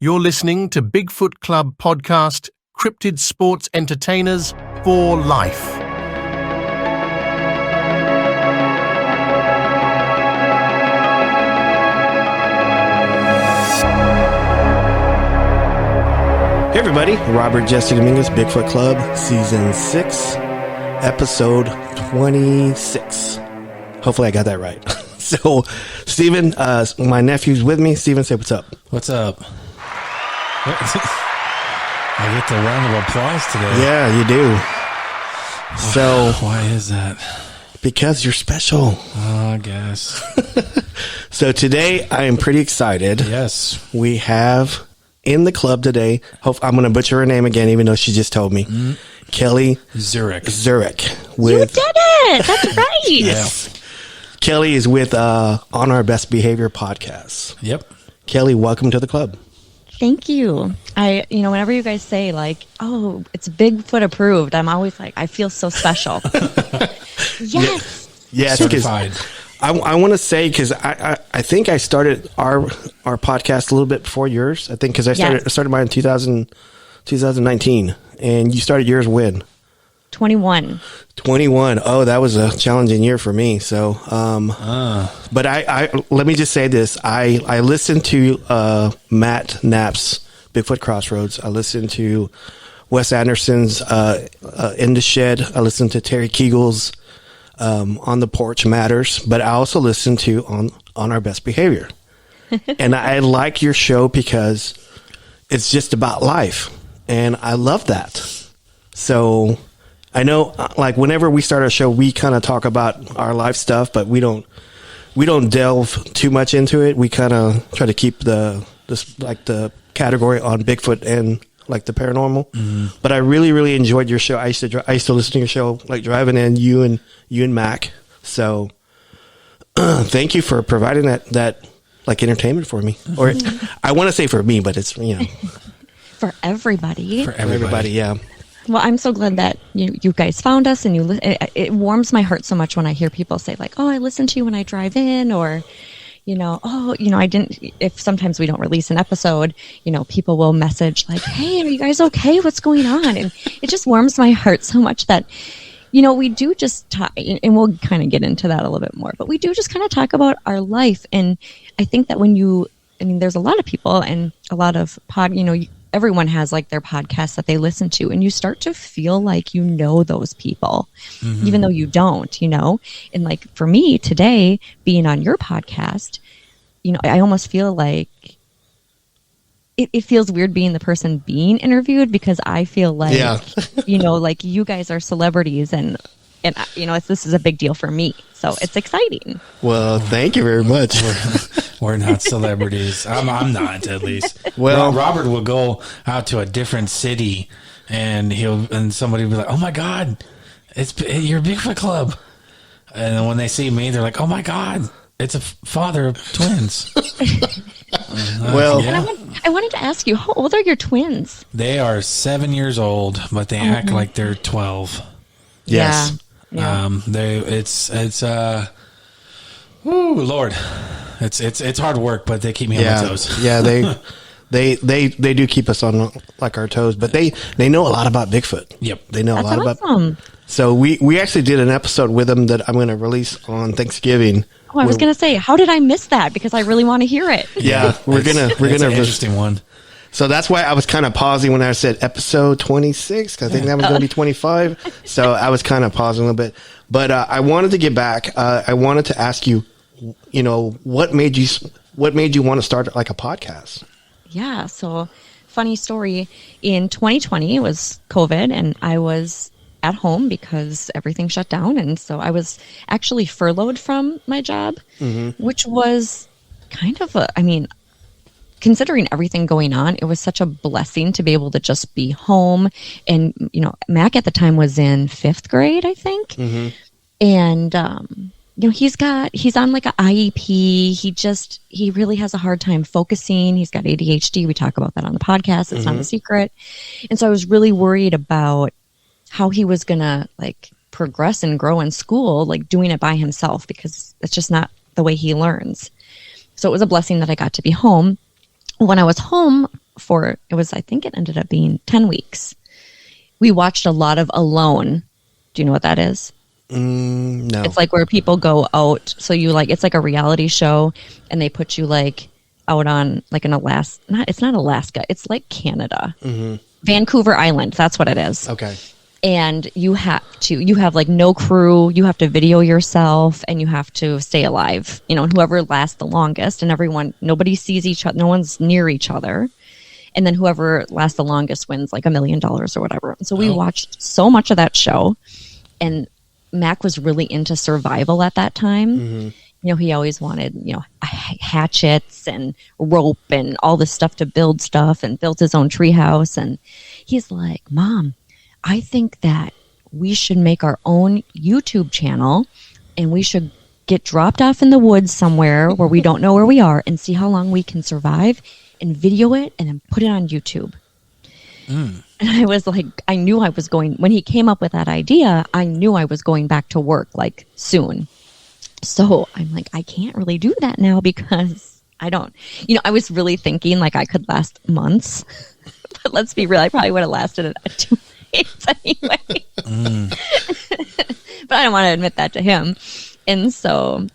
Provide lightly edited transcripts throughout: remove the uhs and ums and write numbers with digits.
You're listening to Bigfoot Club podcast, Cryptid Sports Entertainers for Life. Hey everybody, Robert Jesse Dominguez, Bigfoot Club, Season 6, Episode 26. Hopefully I got that right. So, Steven, my nephew's with me. Steven, say what's up. What's up? I get the round of applause today. Yeah, you do. So, why is that? Because you're special. I guess. So today I am pretty excited. Yes. We have in the club today, I'm going to butcher her name again, even though she just told me. Kelli Szurek. You did it! That's right. Yes. Kelli is with On Our Best Behavior podcast. Yep. Kelli, welcome to the club. Thank you. Whenever you guys say like, "Oh, it's Bigfoot approved," I'm always like, I feel so special. Yes. Yes. Certified. I want to say, because I think I started our podcast a little bit before yours. I think because I started mine in 2019, and you started yours when? 21. Oh, that was a challenging year for me. So, but I let me just say this. I listened to Matt Knapp's Bigfoot Crossroads. I listened to Wes Anderson's In the Shed. I listened to Terry Keegle's On the Porch Matters. But I also listened to On Our Best Behavior. And I like your show because it's just about life. And I love that. So I know, like, whenever we start our show, we kind of talk about our life stuff, but we don't delve too much into it. We kind of try to keep the category on Bigfoot and like the paranormal. Mm-hmm. But I really, really enjoyed your show. I used to listen to your show like driving in, you and Mac. So thank you for providing that like entertainment for me. Or I want to say for me, but it's for everybody. For everybody, yeah. Well, I'm so glad that you guys found us, and it warms my heart so much when I hear people say like, "Oh, I listen to you when I drive in," or, I didn't. If sometimes we don't release an episode, people will message like, "Hey, are you guys okay? What's going on?" And it just warms my heart so much that, we do just talk, and we'll kind of get into that a little bit more, but we do just kind of talk about our life. And I think that there's a lot of people and a lot of everyone has like their podcasts that they listen to, and you start to feel like those people, even though you don't, and like for me today, being on your podcast, I almost feel like it feels weird being the person being interviewed, because I feel like, like you guys are celebrities, and this is a big deal for me. So it's exciting. Well, thank you very much. We're not celebrities. I'm not, at least. Well, Robert will go out to a different city, and somebody will be like, "Oh my God, it's your Bigfoot Club," and then when they see me, they're like, "Oh my God, it's a father of twins." Well, yeah. I wanted to ask you, how old are your twins? They are 7 years old, but they act like they're 12. Yes. Yeah. Lord, it's hard work, but they keep me on my toes. Yeah, they do keep us on like our toes, but they know a lot about Bigfoot. Yep, they know That's a lot awesome. about. So we actually did an episode with them that I'm going to release on Thanksgiving. Oh, I was going to say, how did I miss that? Because I really want to hear it. Yeah, we're gonna an interesting one. So that's why I was kind of pausing when I said episode 26, because I think that was going to be 25. So I was kind of pausing a little bit. But I wanted to get back. I wanted to ask you, what made you want to start like a podcast? Yeah. So funny story. In 2020, it was COVID, and I was at home because everything shut down. And so I was actually furloughed from my job, which was kind of considering everything going on, it was such a blessing to be able to just be home. And, Mac at the time was in 5th grade, I think. Mm-hmm. And, he's on like an IEP. He really has a hard time focusing. He's got ADHD. We talk about that on the podcast. It's not a secret. And so I was really worried about how he was going to like progress and grow in school, like doing it by himself, because it's just not the way he learns. So it was a blessing that I got to be home. When I was home, I think it ended up being 10 weeks. We watched a lot of Alone. Do you know what that is? No. It's like where people go out. So it's like a reality show, and they put you like out on like an Alaska. It's not Alaska. It's like Canada. Mm-hmm. Vancouver Island. That's what it is. Okay. And you have like no crew. You have to video yourself, and you have to stay alive. And whoever lasts the longest, and nobody sees each other. No one's near each other. And then whoever lasts the longest wins like $1 million or whatever. And so we watched so much of that show, and Mac was really into survival at that time. Mm-hmm. He always wanted, hatchets and rope and all this stuff to build stuff, and built his own treehouse. And he's like, Mom, I think that we should make our own YouTube channel, and we should get dropped off in the woods somewhere where we don't know where we are, and see how long we can survive, and video it and then put it on YouTube. And I was like, I knew I was going, when he came up with that idea, I knew I was going back to work like soon. So I'm like, I can't really do that now because I don't, I was really thinking like I could last months, but let's be real, I probably would have lasted 2 weeks anyway. But I don't want to admit that to him. And so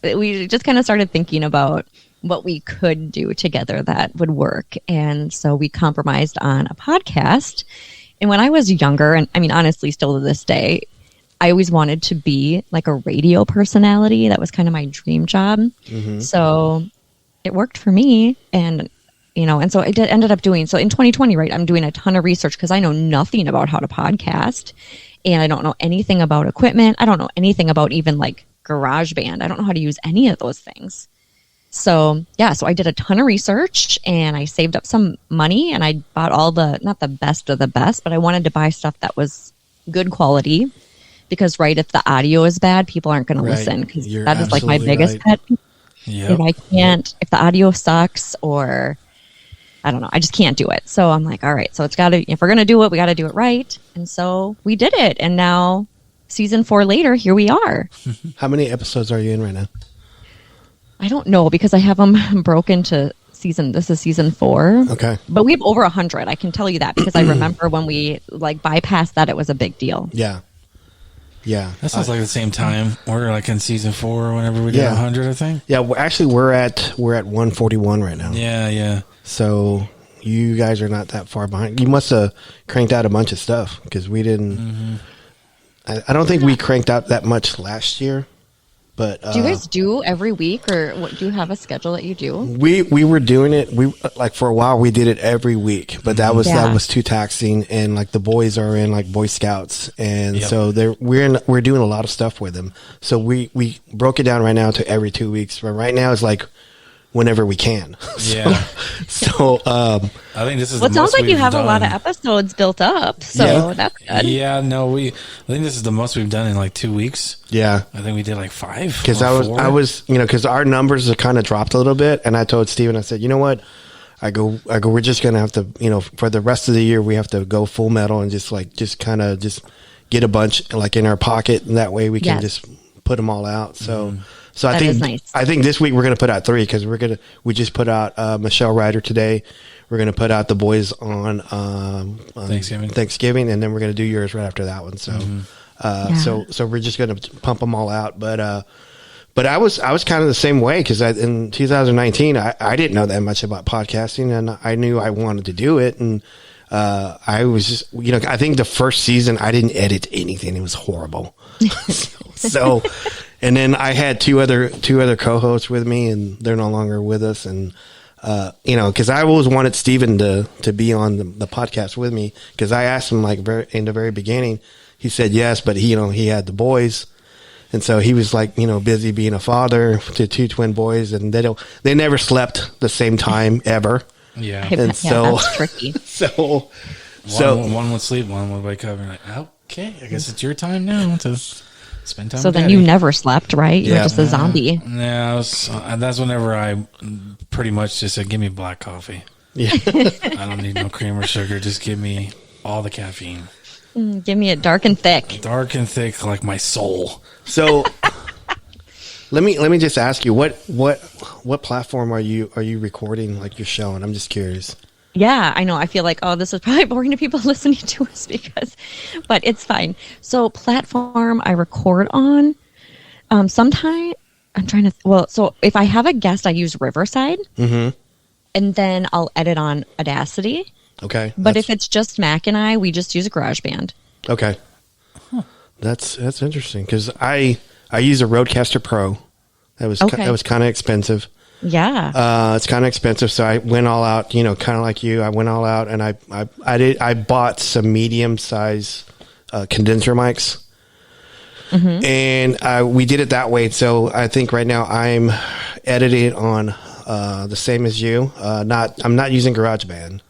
we just kind of started thinking about what we could do together that would work. And so we compromised on a podcast. And when I was younger, and I mean, honestly, still to this day, I always wanted to be like a radio personality. That was kind of my dream job. Mm-hmm. So it worked for me. And, and so I ended up doing, so in 2020, right, I'm doing a ton of research because I know nothing about how to podcast, and I don't know anything about equipment. I don't know anything about even like GarageBand. I don't know how to use any of those things. So I did a ton of research, and I saved up some money, and I bought not the best of the best, but I wanted to buy stuff that was good quality, because if the audio is bad, people aren't going to listen, because that is like my biggest pet. Yep. If the audio sucks, or I don't know, I just can't do it. So I'm like, all right, so if we're going to do it, we got to do it right. And so we did it. And now season 4 later, here we are. How many episodes are you in right now? I don't know, because I have them broken to this is season 4. Okay. But we have over 100. I can tell you that because I remember when we like bypassed that, it was a big deal. Yeah. Yeah. That sounds like the same time. We're like in season 4 whenever we did 100, I think. Yeah. We're at 141 right now. Yeah. Yeah. So you guys are not that far behind. You must have cranked out a bunch of stuff, because we didn't. Mm-hmm. I don't think we cranked out that much last year. But do you guys do every week, or do you have a schedule that you do? We were doing it. We like for a while we did it every week, but that was too taxing. And like the boys are in like Boy Scouts, and so we're doing a lot of stuff with them. So we broke it down right now to every 2 weeks. But right now it's like whenever we can. So I think this is. Well, it sounds like you have a lot of episodes built up, so that's good. Yeah, no, I think this is the most we've done in like 2 weeks. Yeah, I think we did like 5. Because I was, because our numbers have kind of dropped a little bit, and I told Steven, I said, you know what, I go, we're just gonna have to, for the rest of the year, we have to go full metal and just get a bunch like in our pocket, and that way we can just put them all out. So. Mm-hmm. So I think this week we're going to put out 3, because we just put out Michelle Ryder today. We're going to put out the boys on Thanksgiving, and then we're going to do yours right after that one. So so we're just going to pump them all out. But I was kind of the same way, because in 2019 I didn't know that much about podcasting, and I knew I wanted to do it, and I was just I think the first season I didn't edit anything. It was horrible. So. And then I had two other co-hosts with me, and they're no longer with us. And, because I always wanted Steven to be on the podcast with me, because I asked him like in the very beginning. He said yes, but he had the boys. And so he was like, busy being a father to 2 twin boys, and they never slept the same time ever. Yeah. And so that's tricky. So one would sleep, one would wake up and like, okay, I guess it's your time now to spend time. So then you never slept, right? You were just a zombie. Yeah, that's whenever I pretty much just said, give me black coffee. Yeah. I don't need no cream or sugar. Just give me all the caffeine. Give me it dark and thick. Dark and thick, like my soul. So let me just ask you, what platform are you recording like your show on? I'm just curious. Yeah, I know. I feel like, oh, this is probably boring to people listening to us but it's fine. So platform I record on, sometime I'm trying to, so if I have a guest, I use Riverside, and then I'll edit on Audacity. Okay. But if it's just Mac and I, we just use a GarageBand. Okay. Huh. That's interesting because I use a Rodecaster Pro. That was kind of expensive. Yeah. It's kind of expensive, so I went all out. You know, kind of like you. I went all out, and I bought some medium size condenser mics, and we did it that way. So I think right now I'm editing on the same as you. I'm not using GarageBand,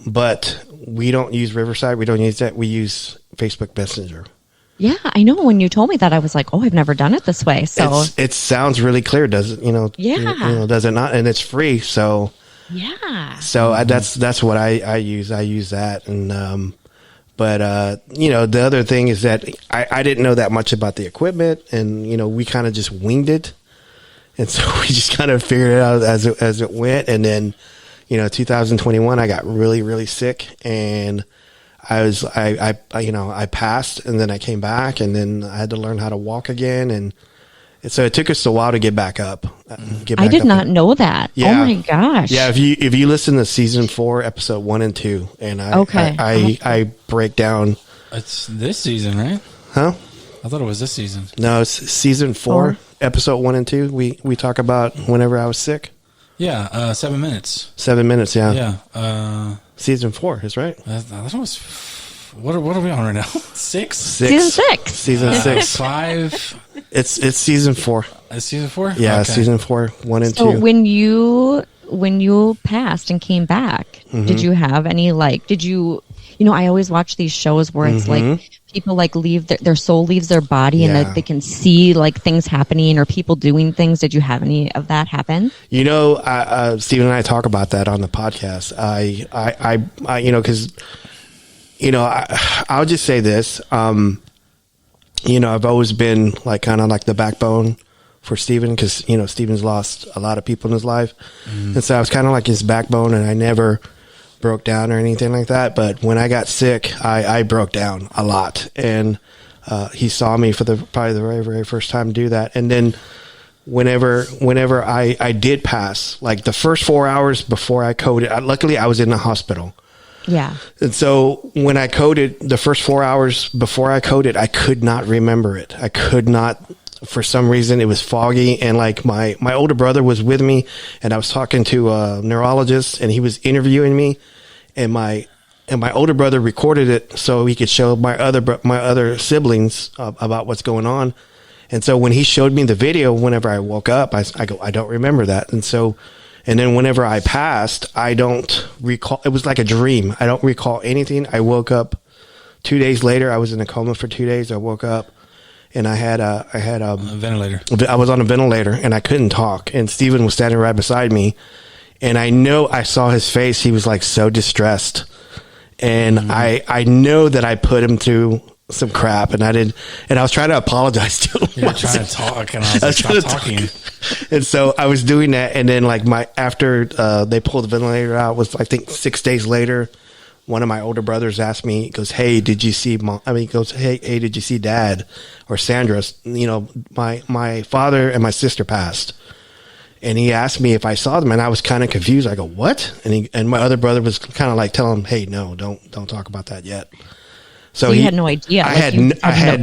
but we don't use Riverside. We don't use that. We use Facebook Messenger. Yeah, I know. When you told me that, I was like, "Oh, I've never done it this way." So it sounds really clear, does it? Does it not? And it's free, so yeah. So that's what I use. I use that, and the other thing is that I didn't know that much about the equipment, and we kind of just winged it, and so we just kind of figured it out as it went, and then 2021 I got really, really sick, and I passed, and then I came back, and then I had to learn how to walk again, and so it took us a while to get back up. I did not know that. Yeah. Oh my gosh! Yeah, if you listen to season 4, episode 1 and 2, and I break down. It's this season, right? Huh? I thought it was this season. No, it's season 4, episode 1 and 2. We talk about whenever I was sick. Yeah, 7 minutes. 7 minutes. Yeah. Yeah. Season 4 is right. I thought it was. What are we on right now? 6? Season 6. Season 6. 5. It's season 4. It's season 4. Yeah, okay. Season 4, 1 and 2. So when you passed and came back, did you have any did you? I always watch these shows where it's like people leave their soul leaves their body and they can see things happening or people doing things. Did you have any of that happen? Stephen and I talk about that on the podcast. Because I'll just say this. I've always been kind of the backbone for Stephen because Stephen's lost a lot of people in his life, and so I was kind of his backbone, and I never broke down or anything like that. But when I got sick, I broke down a lot, and he saw me for probably the very, very first time do that. And then whenever I did pass, the first 4 hours before I coded, luckily I was in the hospital. Yeah. And so when I coded, the first 4 hours before I coded, I could not remember it. I could not. For some reason, it was foggy, and my older brother was with me, and I was talking to a neurologist, and he was interviewing me, and my older brother recorded it so he could show my other siblings about what's going on. And so when he showed me the video, whenever I woke up, I go, I don't remember that. And then whenever I passed, I don't recall. It was like a dream. I don't recall anything. I woke up 2 days later. I was in a coma for 2 days. I woke up. And I had a ventilator. I was on a ventilator, and I couldn't talk. And Steven was standing right beside me, and I saw his face. He was so distressed, and I know that I put him through some crap, and I was trying to apologize to him. You were trying to talk, and I was stop talking. And so I was doing that, and then after they pulled the ventilator out, was I think 6 days later. One of my older brothers asked me, he goes, "Hey, did you see Mom?" He goes, hey, did you see Dad or Sandra? My father and my sister passed. And he asked me if I saw them, and I was kind of confused. I go, "What?" And my other brother was kind of telling him, "Hey, no, don't talk about that yet." So you had no idea. I had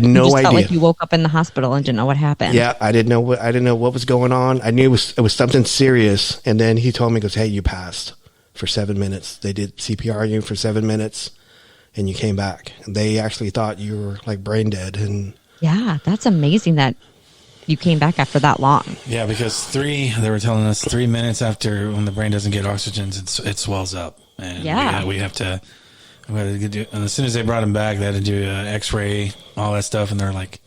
no idea. Felt like you woke up in the hospital and didn't know what happened. Yeah, I didn't know what was going on. I knew it was something serious. And then he told me, he goes, "Hey, you passed for 7 minutes. They did CPR you for 7 minutes, and you came back. And they actually thought you were brain dead." And yeah, that's amazing that you came back after that long. Yeah, because they were telling us 3 minutes after when the brain doesn't get oxygen, it swells up, and we had to do. And as soon as they brought him back, they had to do an X-ray, all that stuff, and they're like,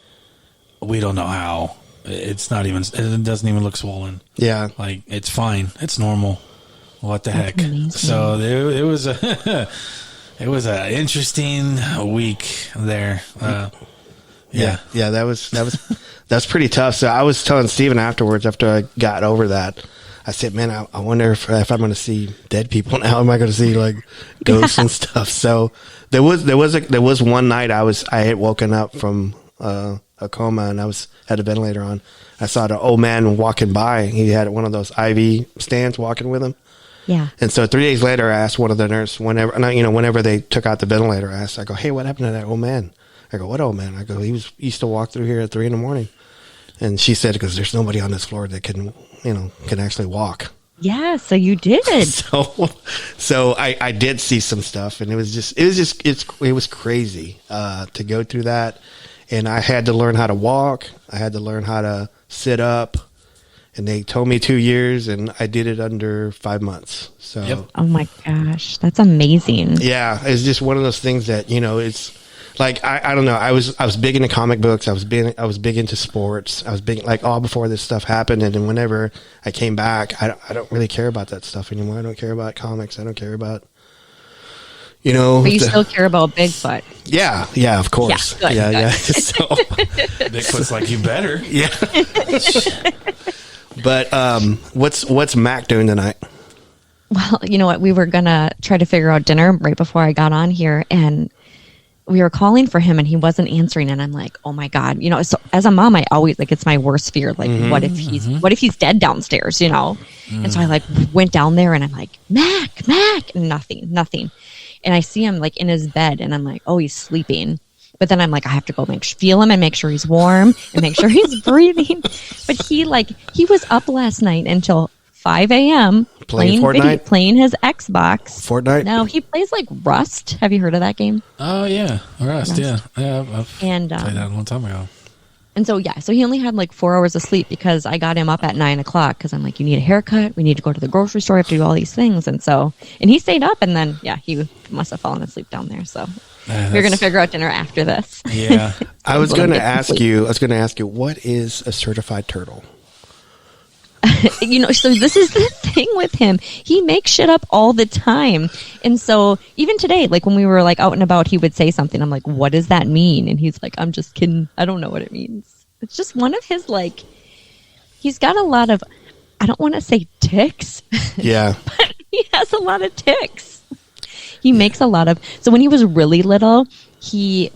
"We don't know how. It doesn't even look swollen. Yeah, it's fine. It's normal." What the heck? Amazing. So it was a interesting week there. Yeah, that was pretty tough. So I was telling Steven afterwards, after I got over that, I said, man, I wonder if I'm going to see dead people now. Am I going to see like ghosts and stuff? So there was one night I had woken up from a coma and I had a ventilator on. I saw the old man walking by. He had one of those IV stands walking with him. Yeah. And so 3 days later, I asked one of the nurses whenever they took out the ventilator, I go, hey, what happened to that old man? I go, what old man? I go, he used to walk through here at 3 a.m. And she said, because there's nobody on this floor that can actually walk. Yeah. So you did. So I did see some stuff, and it was crazy to go through that. And I had to learn how to walk. I had to learn how to sit up. And they told me 2 years, and I did it under 5 months. So, Yep. Oh my gosh, that's amazing. yeah, it's just one of those things that, it's like, I don't know. I was big into comic books. I was big into sports. I was big, like, all before this stuff happened. And then whenever I came back, I don't really care about that stuff anymore. I don't care about comics. I don't care about, But you still care about Bigfoot. Yeah, of course. Yeah, good, yeah. good. So, Bigfoot's like, you better. yeah. But what's Mac doing tonight? Well, you know what? We were going to try to figure out dinner right before I got on here, and we were calling for him and he wasn't answering. And I'm like, oh my God, so as a mom, I always it's my worst fear. Like, what if he's dead downstairs, And so I went down there and I'm like, Mac, and nothing. And I see him in his bed and I'm like, oh, he's sleeping. But then I'm like, I have to go feel him and make sure he's warm and make sure he's breathing. But he was up last night until 5 a.m. Playing Fortnite? Playing his Xbox. Fortnite? No, he plays Rust. Have you heard of that game? Oh, yeah. Rust, yeah. I've And played that a long time ago. And so, so he only had 4 hours of sleep because I got him up at 9 o'clock because I'm like, you need a haircut. We need to go to the grocery store. We have to do all these things. And he stayed up and then, he must have fallen asleep down there. So we're going to figure out dinner after this. Yeah. I was going to ask you, what is a certified turtle? So this is the thing with him. He makes shit up all the time. And so even today, when we were out and about, he would say something. I'm like, what does that mean? And he's like, I'm just kidding. I don't know what it means. It's just one of his, he's got a lot of, I don't want to say ticks. Yeah. But he has a lot of ticks. He makes a lot of, so when he was really little, he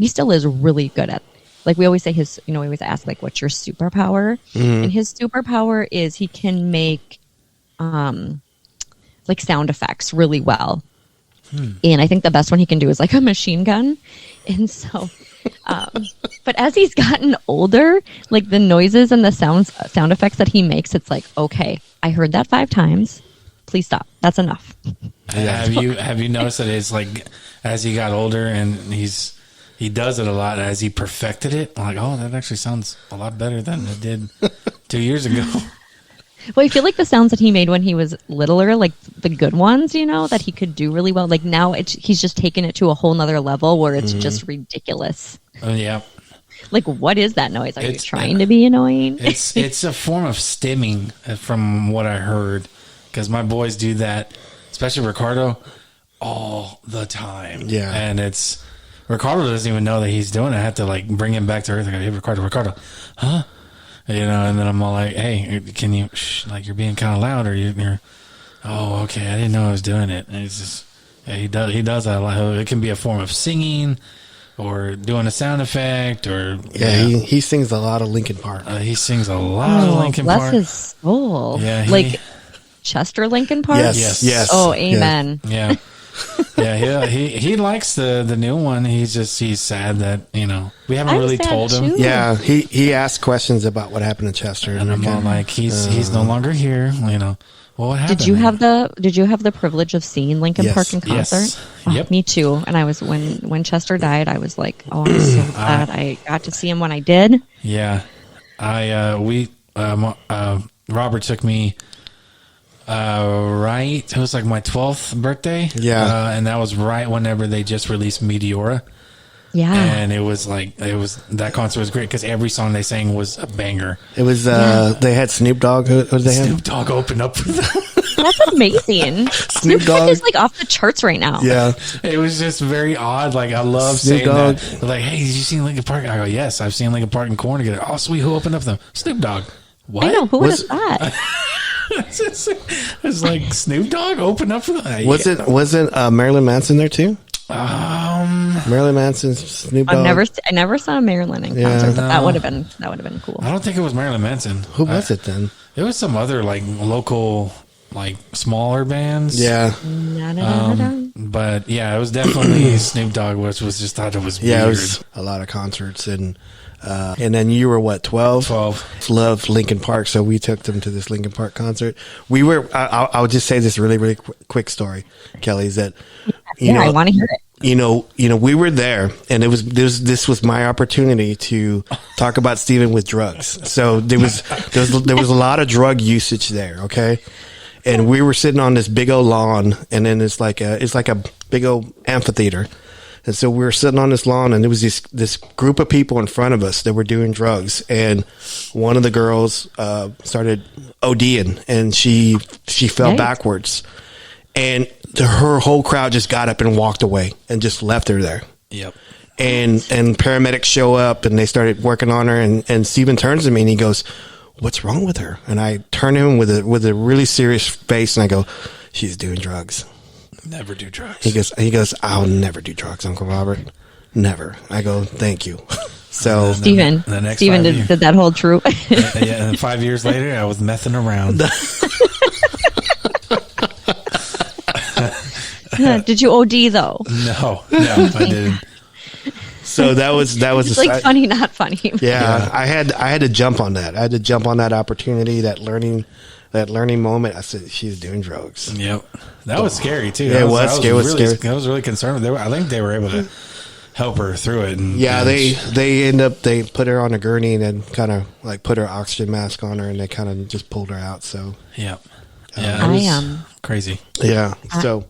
still is really good at, we always say we always ask, what's your superpower? Mm-hmm. And his superpower is he can make, sound effects really well. And I think the best one he can do is a machine gun. And so, but as he's gotten older, the noises and the sound effects that he makes, it's okay, I heard that 5 times. Please stop. That's enough. Have you noticed that it's as he got older and he does it a lot as he perfected it? I'm like, oh, that actually sounds a lot better than it did 2 years ago. Well, I feel the sounds that he made when he was littler, the good ones, that he could do really well. Now he's just taken it to a whole nother level where it's just ridiculous. Oh, yeah. What is that noise? Are you trying to be annoying? It's a form of stimming, from what I heard, because my boys do that, especially Ricardo, all the time. Yeah, and Ricardo doesn't even know that he's doing it. I have to bring him back to earth. I go, hey, Ricardo, huh? And then I'm all like, hey, can you, you're being kind of loud, or you're, oh, okay, I didn't know I was doing it. And it's just, he does that a lot. It can be a form of singing, or doing a sound effect, or he sings a lot of Linkin Park. He sings a lot of Linkin Park. Bless his soul. Yeah, Chester Linkin Park. Yes. Oh, amen. Yeah. Yeah, he likes the new one. He's sad that we haven't really told him. Too. Yeah, he asked questions about what happened to Chester, and I'm all like, he's no longer here. Well, what happened? Did you have the privilege of seeing Linkin Park in concert? Yes. Yep, me too. And I was when Chester died, I was like, oh, I'm so glad I got to see him when I did. Yeah, Robert took me. Right, it was my 12th birthday. Yeah, and that was right whenever they just released Meteora. Yeah, and it was that concert was great because every song they sang was a banger. It was they had Snoop Dogg. Who did they have? Snoop Dogg opened up for them. That's amazing. Snoop Dogg is off the charts right now. Yeah, it was just very odd. I love Snoop saying Dogg. that. They're hey, did you see Linkin Park? I go, yes, I've seen Linkin Park and Korn together. Oh, sweet, who opened up for them? Snoop Dogg. What? I know, who would have thought? It's like Snoop Dogg opened up for the. Wasn't Marilyn Manson there too? Marilyn Manson, Snoop Dogg. I never saw Marilyn in concert, but that would have been cool. I don't think it was Marilyn Manson. Who was it then? It was some other like local, like smaller bands. Yeah. But yeah, it was definitely Snoop Dogg, which was just thought it was weird. Yeah, it was a lot of concerts and then you were what, 12? 12. Loved Linkin Park, so we took them to this Linkin Park concert. We were. I'll just say this really quick story, Kelly. Is that I want to hear it. You know, we were there, and this was my opportunity to talk about Steven with drugs. So there was a lot of drug usage there. Okay. And we were sitting on this big old lawn, and then it's like a big old amphitheater. And so we were sitting on this lawn, and there was this group of people in front of us that were doing drugs. And one of the girls started ODing, and she fell backwards. And her whole crowd just got up and walked away and just left her there. Yep. And paramedics show up, and they started working on her. And Steven turns to me, and he goes, "What's wrong with her?" And I turn to him with a really serious face, and I go, "She's doing drugs." Never do drugs. He goes, "I'll never do drugs, Uncle Robert. Never." I go, "Thank you." So Steven did that hold true. Yeah, and 5 years later, I was messing around. Did you OD though? No, I didn't. So that was it's like funny, not funny. Yeah, I had to jump on that. I had to jump on that opportunity, that learning moment. I said, "She's doing drugs." Yep, that was scary too. Yeah, it was scary. I was really concerned. I think they were able to help her through it. And they put her on a gurney and then kind of like put her oxygen mask on her, and they kind of just pulled her out. So yeah, it was crazy. Yeah, so.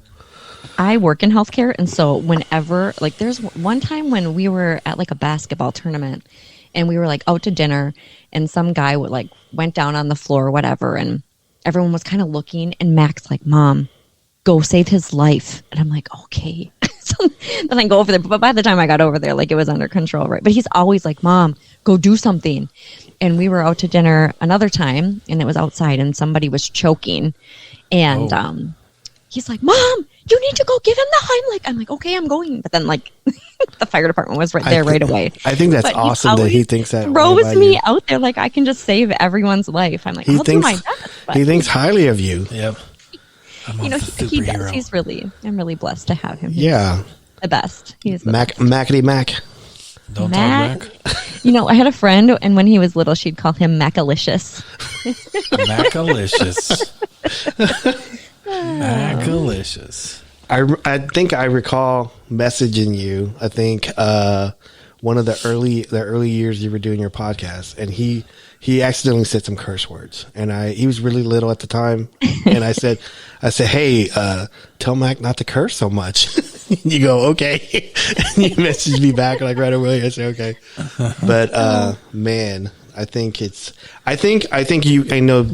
I work in healthcare, and so whenever, like, there's one time when we were at like a basketball tournament, and we were like out to dinner, and some guy went down on the floor or whatever, and everyone was kind of looking, and Mac's like, "Mom, go save his life," and I'm like, "Okay." So then I go over there, but by the time I got over there, like, it was under control, right? But he's always like, "Mom, go do something," and we were out to dinner another time, and it was outside, and somebody was choking, and he's like, "Mom, you need to go give him the Heimlich." I'm like, "Okay, I'm going." But then, like, the fire department was right there right away. I think that's awesome that he thinks that. Throws me out there like I can just save everyone's life. I'm like, I'll do my best. But he thinks highly of you. Yep. He does. I'm really blessed to have him. Yeah. The best. He's the best. Mackety Mac. Don't talk back. I had a friend, and when he was little, she'd call him Macalicious. Macalicious. Macalicious. I think I recall messaging you. I think one of the early years you were doing your podcast, and he accidentally said some curse words, and he was really little at the time, and I said, "Hey, tell Mac not to curse so much." You go, "Okay," and you messaged me back like right away. I said, "Okay," but man, I think I know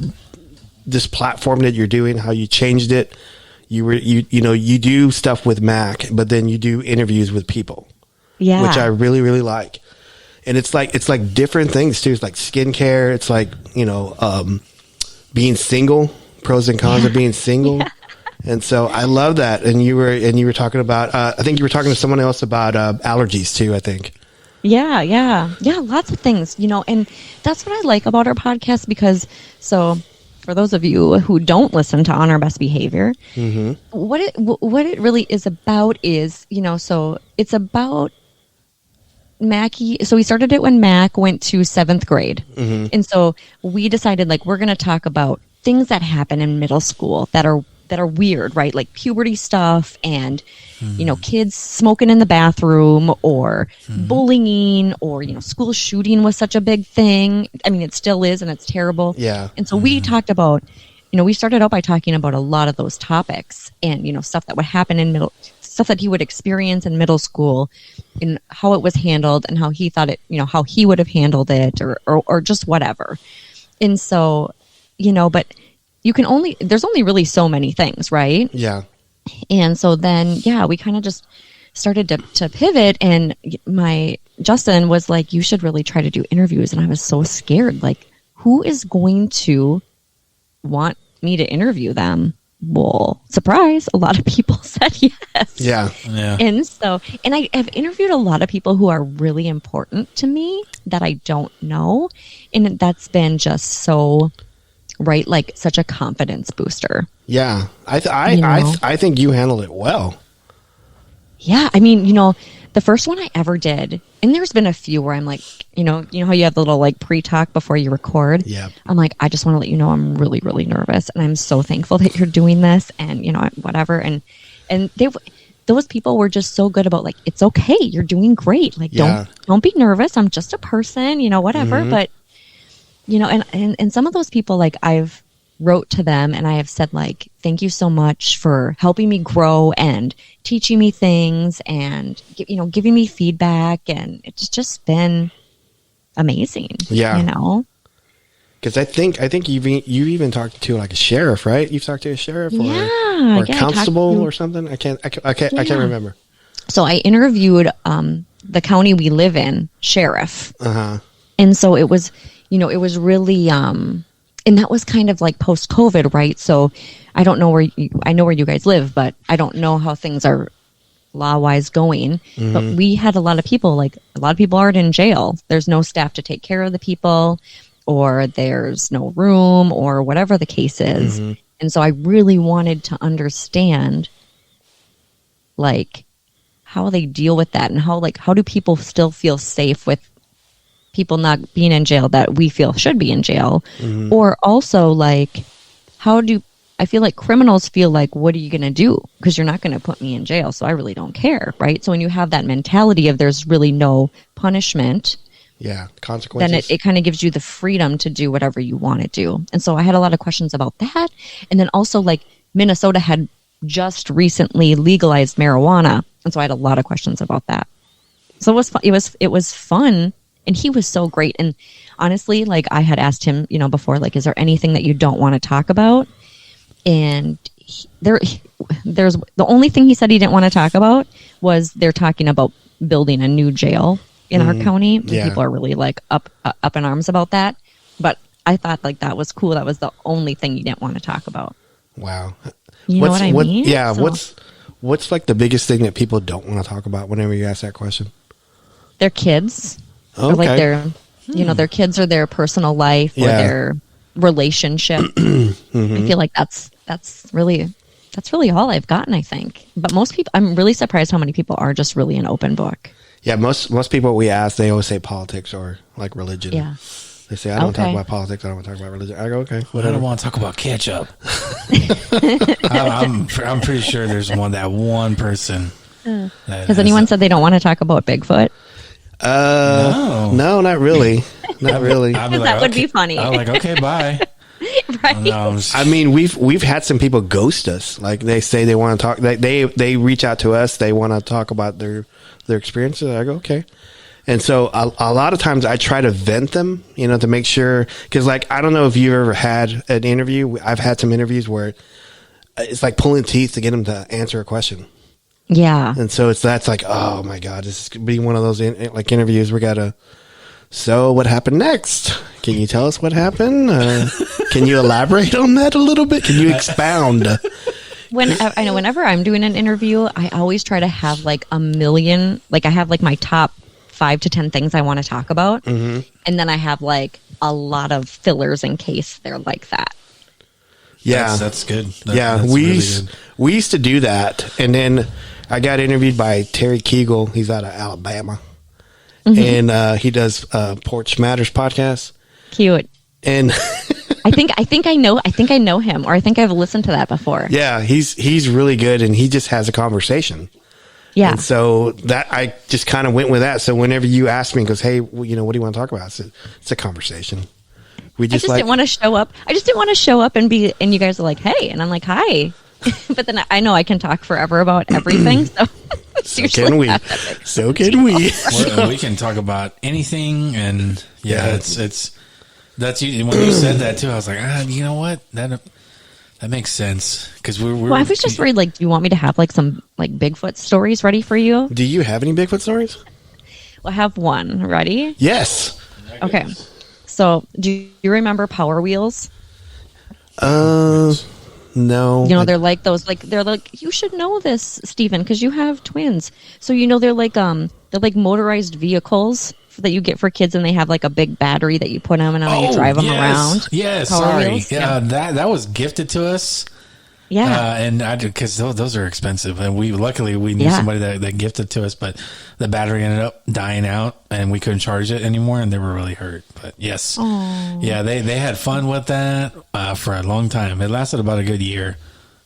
this platform that you're doing, how you changed it. You do stuff with Mac, but then you do interviews with people, which I really, really like. And it's like different things too. It's like skincare. It's like, being single, pros and cons of being single. Yeah. And so I love that. And you were talking about, I think you were talking to someone else about allergies too, I think. Yeah. Lots of things, and that's what I like about our podcast, because for those of you who don't listen to On Our Best Behavior, mm-hmm. what it really is about is, so it's about Mackie. So we started it when Mac went to 7th grade. Mm-hmm. And so we decided, like, we're going to talk about things that happen in middle school that are weird, right? Like puberty stuff and, kids smoking in the bathroom, or bullying, or, school shooting was such a big thing. I mean, it still is, and it's terrible. Yeah. And so we talked about, we started out by talking about a lot of those topics and, stuff that would happen in stuff that he would experience in middle school, and how it was handled, and how he thought it, how he would have handled it, or just whatever. And so, but there's only really so many things, right? Yeah. And so then, we kind of just started to pivot, and Justin was like, "You should really try to do interviews." And I was so scared. Like, who is going to want me to interview them. Well, surprise, a lot of people said yes. Yeah. And so, and I have interviewed a lot of people who are really important to me that I don't know. And that's been just so, right, like such a confidence booster. Yeah. I think you handled it well. Yeah. I mean, the first one I ever did, and there's been a few where I'm like, you know how you have the little like pre-talk before you record? Yeah. I'm like, I just want to let you know I'm really, really nervous. And I'm so thankful that you're doing this and, whatever. And those people were just so good about like, it's okay. You're doing great. Like, don't be nervous. I'm just a person, whatever. Mm-hmm. But, and some of those people, like I've wrote to them and I have said like, thank you so much for helping me grow and teaching me things and, giving me feedback. And it's just been amazing. Yeah. Because I think you've even talked to like a sheriff, right? You've talked to a sheriff or a constable or something. I can't remember. So I interviewed the county we live in sheriff. Uh-huh. And so it was, it was really, and that was kind of like post-COVID, right? So I don't know I know where you guys live, but I don't know how things are law-wise going. Mm-hmm. But we had a lot of people aren't in jail. There's no staff to take care of the people, or there's no room, or whatever the case is. Mm-hmm. And so I really wanted to understand, like, how they deal with that and how do people still feel safe with people not being in jail that we feel should be in jail. Mm-hmm. Or also like, I feel like criminals feel like, what are you going to do? Because you're not going to put me in jail. So I really don't care. Right. So when you have that mentality of there's really no punishment. Yeah. Consequences. Then it kind of gives you the freedom to do whatever you want to do. And so I had a lot of questions about that. And then also like Minnesota had just recently legalized marijuana. And so I had a lot of questions about that. So it was fun. And he was so great. And honestly, like I had asked him, before, like, is there anything that you don't want to talk about? And there's the only thing he said he didn't want to talk about was they're talking about building a new jail in our county. Yeah. People are really like up in arms about that. But I thought like that was cool. That was the only thing you didn't want to talk about. Wow. You know what I mean? Yeah. So, what's like the biggest thing that people don't want to talk about whenever you ask that question? Their kids. Okay. Or like their kids or their personal life or their relationship. Mm-hmm. I feel like that's really all I've gotten, I think. But most people, I'm really surprised how many people are just really an open book. Yeah, most people we ask, they always say politics or like religion. Yeah. They say, I don't talk about politics, I don't want to talk about religion. I go, okay, whatever. I don't want to talk about ketchup. I'm pretty sure there's one person. Has anyone said they don't want to talk about Bigfoot? No, not really. Not really. That would be funny. I'm like, okay, bye. Right. No, I mean, we've had some people ghost us. Like they say they want to talk. They reach out to us. They want to talk about their experiences. I go, okay. And so a lot of times I try to vent them, to make sure, because like I don't know if you've ever had an interview. I've had some interviews where it's like pulling teeth to get them to answer a question. Yeah. And so that's like, oh my God, this is going to be one of those interviews. So what happened next? Can you tell us what happened? Can you elaborate on that a little bit? Can you expound? Whenever I'm doing an interview, I always try to have like a million, like I have like my top 5 to 10 things I want to talk about. Mm-hmm. And then I have like a lot of fillers in case they're like that. Yeah. That's good. That's really good. We used to do that. And then I got interviewed by Terry Kegel. He's out of Alabama. Mm-hmm. And he does Porch Matters podcast. Cute. And I think I know him, or I think I've listened to that before. Yeah, he's really good, and he just has a conversation. Yeah. And so that I just kind of went with that. So whenever you ask me, goes, hey, what do you want to talk about? It's a conversation. I just didn't want to show up. I just didn't want to show up and you guys are like, hey, and I'm like, hi. But then I know I can talk forever about everything. So can we. We can talk about anything. And that's when you said that too. I was like, you know what? That makes sense. Because we're I was just worried, like, do you want me to have like some like Bigfoot stories ready for you? Do you have any Bigfoot stories? Well, I have one. Ready? Yes. Okay. So do you remember Power Wheels? No. You know, they're like those, they're like, you should know this, Stephen, because you have twins. So, you know, they're like motorized vehicles that you get for kids, and they have like a big battery that you put them in and you drive them around. Yes, Power sorry. wheels. Yeah, that was gifted to us. Yeah. And because those are expensive, and luckily we knew somebody that gifted to us, but the battery ended up dying out, and we couldn't charge it anymore, and they were really hurt. But yes, yeah, they had fun with that for a long time. It lasted about a good year.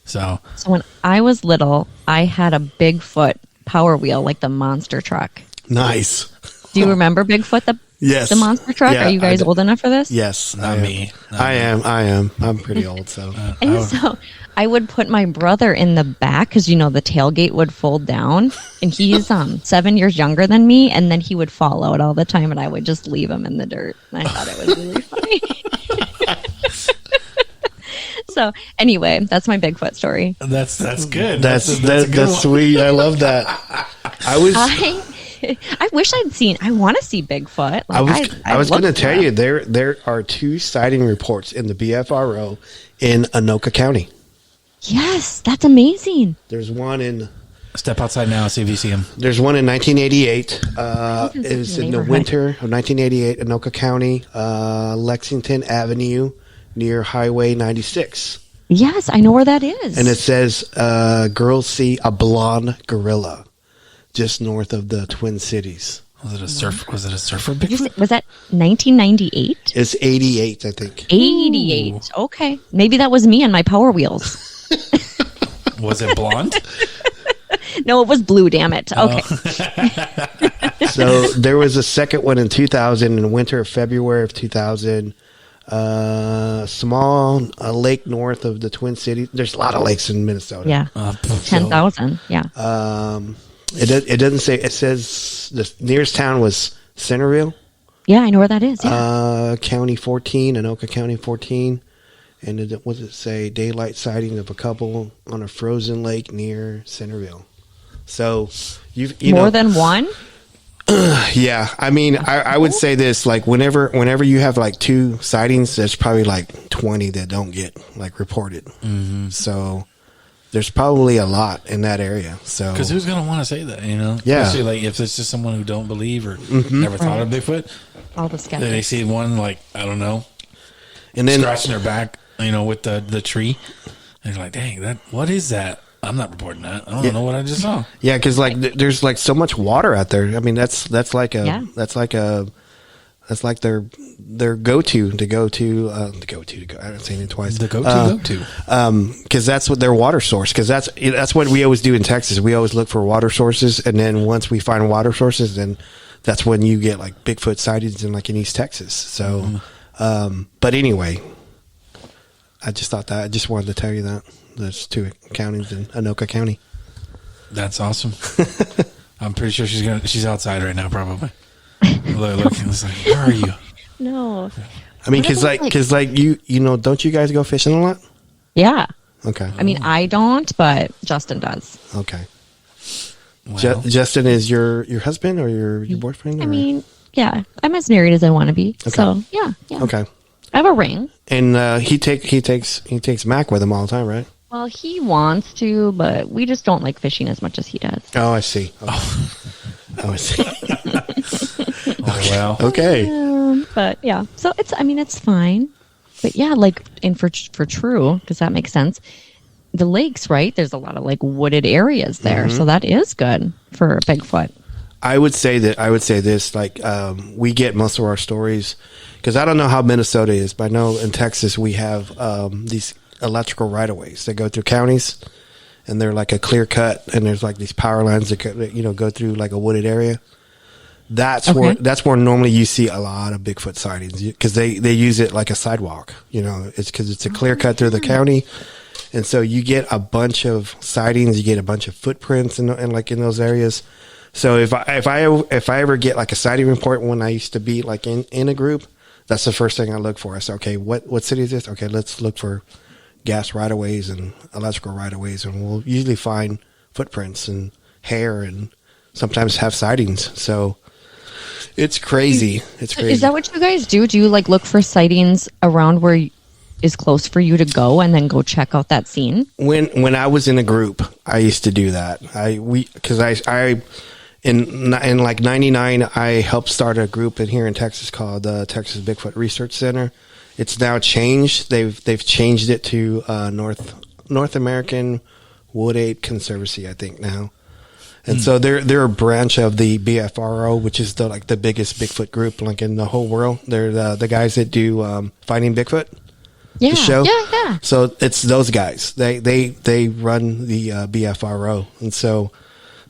So when I was little, I had a Bigfoot Power Wheel, like the monster truck. Nice. Do you remember Bigfoot? Yes. The monster truck? Yeah, Are you guys old enough for this? Yes. not me. I am. I'm pretty old, so. And so I would put my brother in the back because, you know, the tailgate would fold down, and he's 7 years younger than me, and then he would fall out all the time, and I would just leave him in the dirt. And I thought it was really funny. So anyway, that's my Bigfoot story. That's good. That's a good one. sweet. I love that. I wish I want to see Bigfoot. I was going to tell you there are 2 sighting reports in the BFRO in Anoka County. Yes, that's amazing. There's one in. Step outside now, see if you see him. There's one in 1988. It was in the winter of 1988, Anoka County, Lexington Avenue, near Highway 96. Yes, I know where that is. And it says, girls see a blonde gorilla just north of the Twin Cities. Was it a surfer Bigfoot? Was that 1998? It's 88, I think. 88. Ooh. Okay. Maybe that was me and my Power Wheels. Was it blonde? No, it was blue, damn it. Okay. So there was a second one in 2000, in the winter of February of 2000. Small lake north of the Twin Cities. There's a lot of lakes in Minnesota. Yeah. 10,000. Yeah. It doesn't say. It says the nearest town was Centerville. Yeah, I know where that is. Yeah. County 14, Anoka County 14. And what does it say? Daylight sighting of a couple on a frozen lake near Centerville. So you more than one. Yeah, I mean, I would say this, like whenever you have like 2 sightings, there's probably like 20 that don't get like reported. Mm-hmm. So there's probably a lot in that area. So because who's gonna want to say that, you know? Yeah. Especially like if it's just someone who don't believe or never thought of Bigfoot. All the skeptics. They see one like I don't know, and then scratching their back, you know, with the tree. And they're like, dang, what is that? I'm not reporting that. I don't know what I just saw. Yeah, because like there's like so much water out there. I mean, that's like their go-to to go to. I don't say it twice. The go-to. Because that's what their water source. Because that's what we always do in Texas. We always look for water sources, and then once we find water sources, then that's when you get like Bigfoot sightings in like in East Texas. So, but anyway, I just wanted to tell you that. There's 2 counties in Anoka County. That's awesome. I'm pretty sure she's outside right now, probably. Looking, it's like, where are you? No. I mean, because you know, don't you guys go fishing a lot? Yeah. Okay. I mean, I don't, but Justin does. Okay. Well, Justin is your husband or your boyfriend? Or? I mean, yeah, I'm as married as I want to be. Okay. So yeah. Okay. I have a ring. And he takes Mac with him all the time, right? Well, he wants to, but we just don't like fishing as much as he does. Oh, I see. Okay. I see. Well. Okay. But yeah, so it's fine. But yeah, like for true, because that makes sense. The lakes, right? There's a lot of like wooded areas there, so that is good for Bigfoot. I would say this, like we get most of our stories because I don't know how Minnesota is, but I know in Texas we have these electrical right-of-ways that go through counties, and they're like a clear cut, and there's like these power lines that go through like a wooded area. That's where normally you see a lot of Bigfoot sightings because they use it like a sidewalk. You know, it's because it's a clear cut through the county, and so you get a bunch of sightings, you get a bunch of footprints, and like in those areas. So if I ever get like a sighting report when I used to be like in a group, that's the first thing I look for. I say, okay, what city is this? Okay, let's look for gas right-of-ways and electrical right-of-ways, and we'll usually find footprints and hair and sometimes have sightings. So it's crazy. It's crazy. Is that what you guys do? Do you like look for sightings around where is close for you to go and then go check out that scene? When I was in a group, I used to do that. In like 99, I helped start a group here in Texas called the Texas Bigfoot Research Center. It's now changed. They've changed it to North American Wood Ape Conservancy, I think now. And so they're a branch of the BFRO, which is the biggest Bigfoot group like in the whole world. They're the guys that do Finding Bigfoot. Yeah, the show. Yeah. So it's those guys. They run the BFRO, and so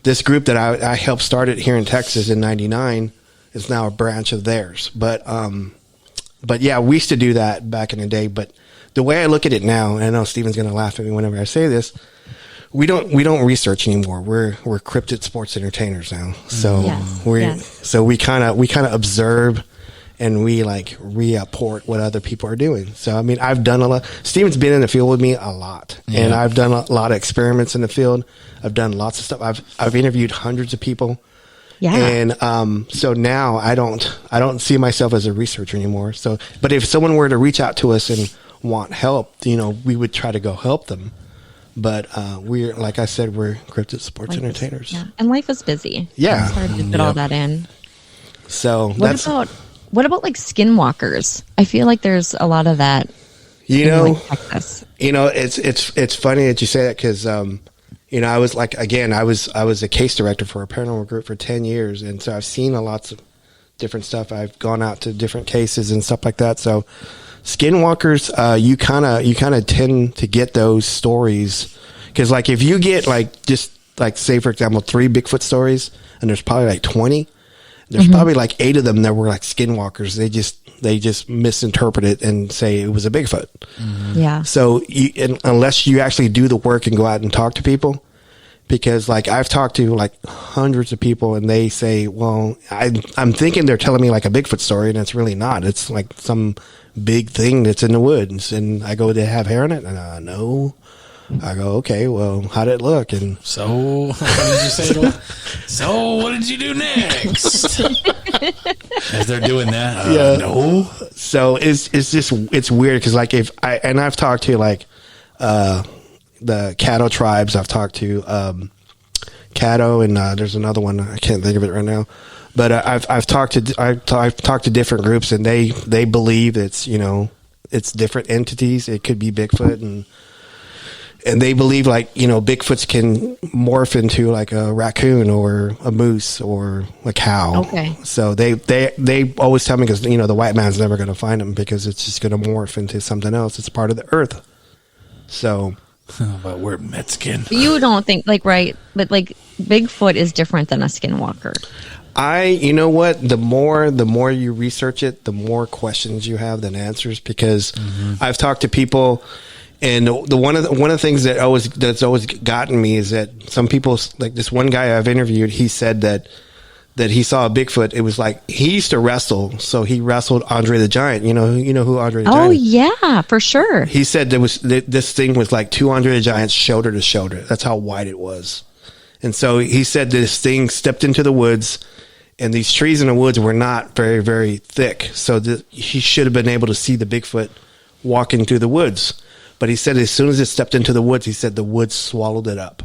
this group that I helped start it here in Texas in '99 is now a branch of theirs. But yeah, we used to do that back in the day. But the way I look at it now, and I know Steven's going to laugh at me whenever I say this, we don't research anymore. We're cryptid sports entertainers now. So we kind of observe. And we report what other people are doing. So, I mean, I've done a lot. Steven's been in the field with me a lot. Yeah. And I've done a lot of experiments in the field. I've done lots of stuff. I've interviewed hundreds of people. Yeah. And so now I don't see myself as a researcher anymore. So, but if someone were to reach out to us and want help, we would try to go help them. But we're, like I said, we're cryptid sports entertainers. And life is busy. Yeah. It's hard to fit all that in. So What about like skinwalkers? I feel like there's a lot of that. Texas. It's funny that you say that because, I was I was a case director for a paranormal group for 10 years. And so I've seen lots of different stuff. I've gone out to different cases and stuff like that. So skinwalkers, you kind of tend to get those stories because like if you get say, for example, 3 Bigfoot stories and there's probably like 20, there's probably like 8 of them that were like skinwalkers. They just misinterpret it and say it was a Bigfoot. Mm-hmm. Yeah. So unless you actually do the work and go out and talk to people, because like I've talked to like hundreds of people and they say, well, I'm thinking they're telling me like a Bigfoot story and it's really not. It's like some big thing that's in the woods. And I go, they have hair on it? And no. I go, okay, well, how did it look? And so, what did you say? So, what did you do next? As they're doing that, no. So it's weird because like I've talked to like the Caddo tribes. I've talked to Caddo and there's another one I can't think of it right now. But I've talked to different groups and they believe it's it's different entities. It could be Bigfoot and they believe Bigfoots can morph into like a raccoon or a moose or a cow. Okay. So they always tell me because the white man's never going to find them because it's just going to morph into something else. It's part of the earth. So, but we're Mexican. You don't think right? But like Bigfoot is different than a skinwalker. You know what? The more you research it, the more questions you have than answers because I've talked to people. And one of the things that's always gotten me is that some people, like this one guy I've interviewed, he said that he saw a Bigfoot. It was like he used to wrestle, so he wrestled Andre the Giant. You know who Andre the Giant? Oh yeah, for sure. He said this thing was like 2 Andre the Giants shoulder to shoulder. That's how wide it was. And so he said this thing stepped into the woods, and these trees in the woods were not very very thick. So he should have been able to see the Bigfoot walking through the woods. But he said as soon as it stepped into the woods, he said the woods swallowed it up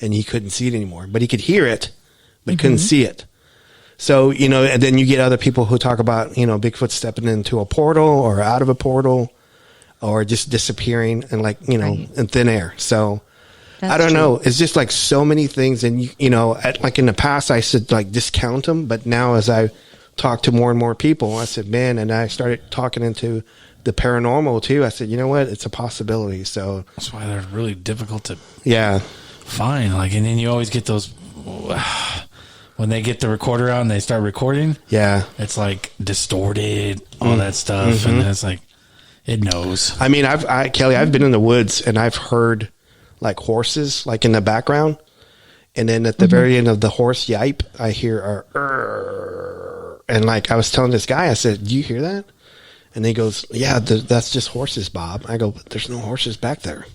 and he couldn't see it anymore. But he could hear it, but he couldn't see it. So, and then you get other people who talk about, Bigfoot stepping into a portal or out of a portal or just disappearing and in thin air. So I don't know. It's just like so many things. And, like in the past, I said like discount them. But now as I talk to more and more people, I said, man, and I started talking into the paranormal too. I said, you know what? It's a possibility. So that's why they're really difficult to find. And then you always get those when they get the recorder out and they start recording. Yeah, it's like distorted, all that stuff, and then it's like it knows. I mean, Kelly, I've been in the woods and I've heard like horses like in the background, and then at the very end of the horse yipe, I hear and like I was telling this guy, I said, "Do you hear that?" And he goes, yeah, that's just horses, Bob. I go, but there's no horses back there.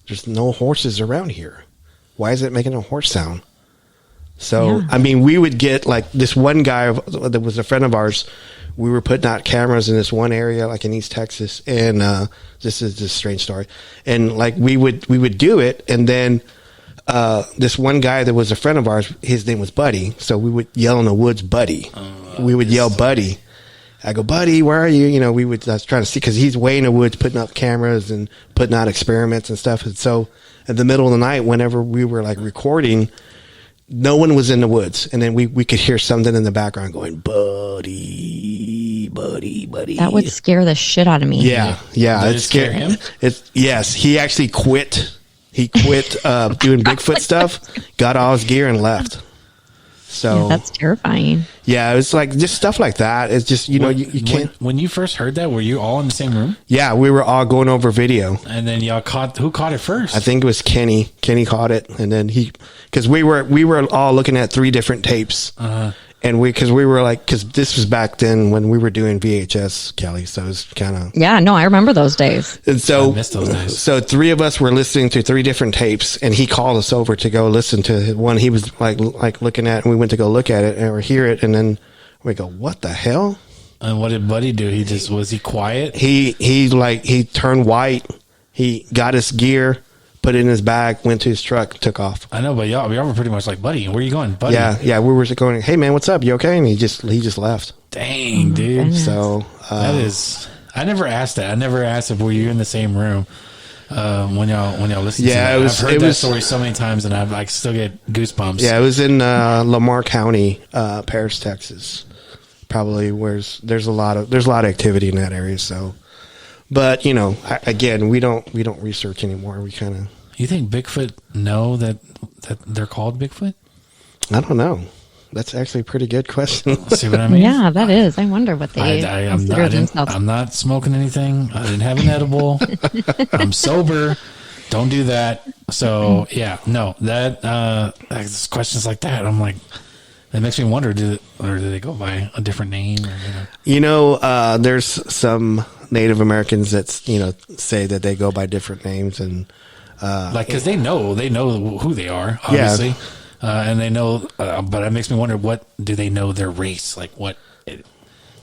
There's no horses around here. Why is it making a horse sound? So, I mean, we would get like this one guy that was a friend of ours. we were putting out cameras in this one area, like in East Texas, and this is just a strange story. And like we would do it, and then this one guy that was a friend of ours, his name was Buddy, so we would yell in the woods, Buddy. We would yell, Buddy. I go, Buddy, where are you? You know, I was trying to see, because he's way in the woods putting up cameras and putting out experiments and stuff. And so in the middle of the night, whenever we were like recording, no one was in the woods. And then we could hear something in the background going, Buddy, Buddy, Buddy. That would scare the shit out of me. Yeah. Did it scare him? Yes. He actually quit. He quit doing Bigfoot stuff, got all his gear and left. So yeah, that's terrifying. Yeah, it was like just stuff like that. It's just, you can't. When you first heard that, were you all in the same room? Yeah, we were all going over video. And then who caught it first? I think it was Kenny. Kenny caught it. And then because we were all looking at 3 different tapes. And because this was back then when we were doing VHS, Kelly. So it was kind of. Yeah, no, I remember those days. And so, I missed those days. So 3 of us were listening to 3 different tapes, and he called us over to go listen to one he was like looking at, and we went to go look at it or hear it, and then we go, "What the hell?" And what did Buddy do? Was he quiet? He turned white. He got his gear, put it in his bag, went to his truck, took off. I know, but y'all were pretty much like, Buddy, where are you going, Buddy? Yeah, we were going, hey man, what's up? You okay? And he just left. Dang, dude. So that is. I never asked that. I never asked if were you in the same room when y'all listened to that. I've heard that story so many times, and I still get goosebumps. Yeah, it was in Lamar County, Paris, Texas. Probably where there's a lot of activity in that area. So, but again, we don't research anymore. We kind of. You think Bigfoot know that they're called Bigfoot? I don't know. That's actually a pretty good question. See what I mean? Yeah, that is. I wonder what they consider themselves. I'm not smoking anything. I didn't have an edible. I'm sober. Don't do that. So yeah, no. That questions like that, I'm like, that makes me wonder. Do they go by a different name? Or, there's some Native Americans that say that they go by different names, and because they know who they are, obviously. Yeah. And they know, but it makes me wonder, what do they know their race? Like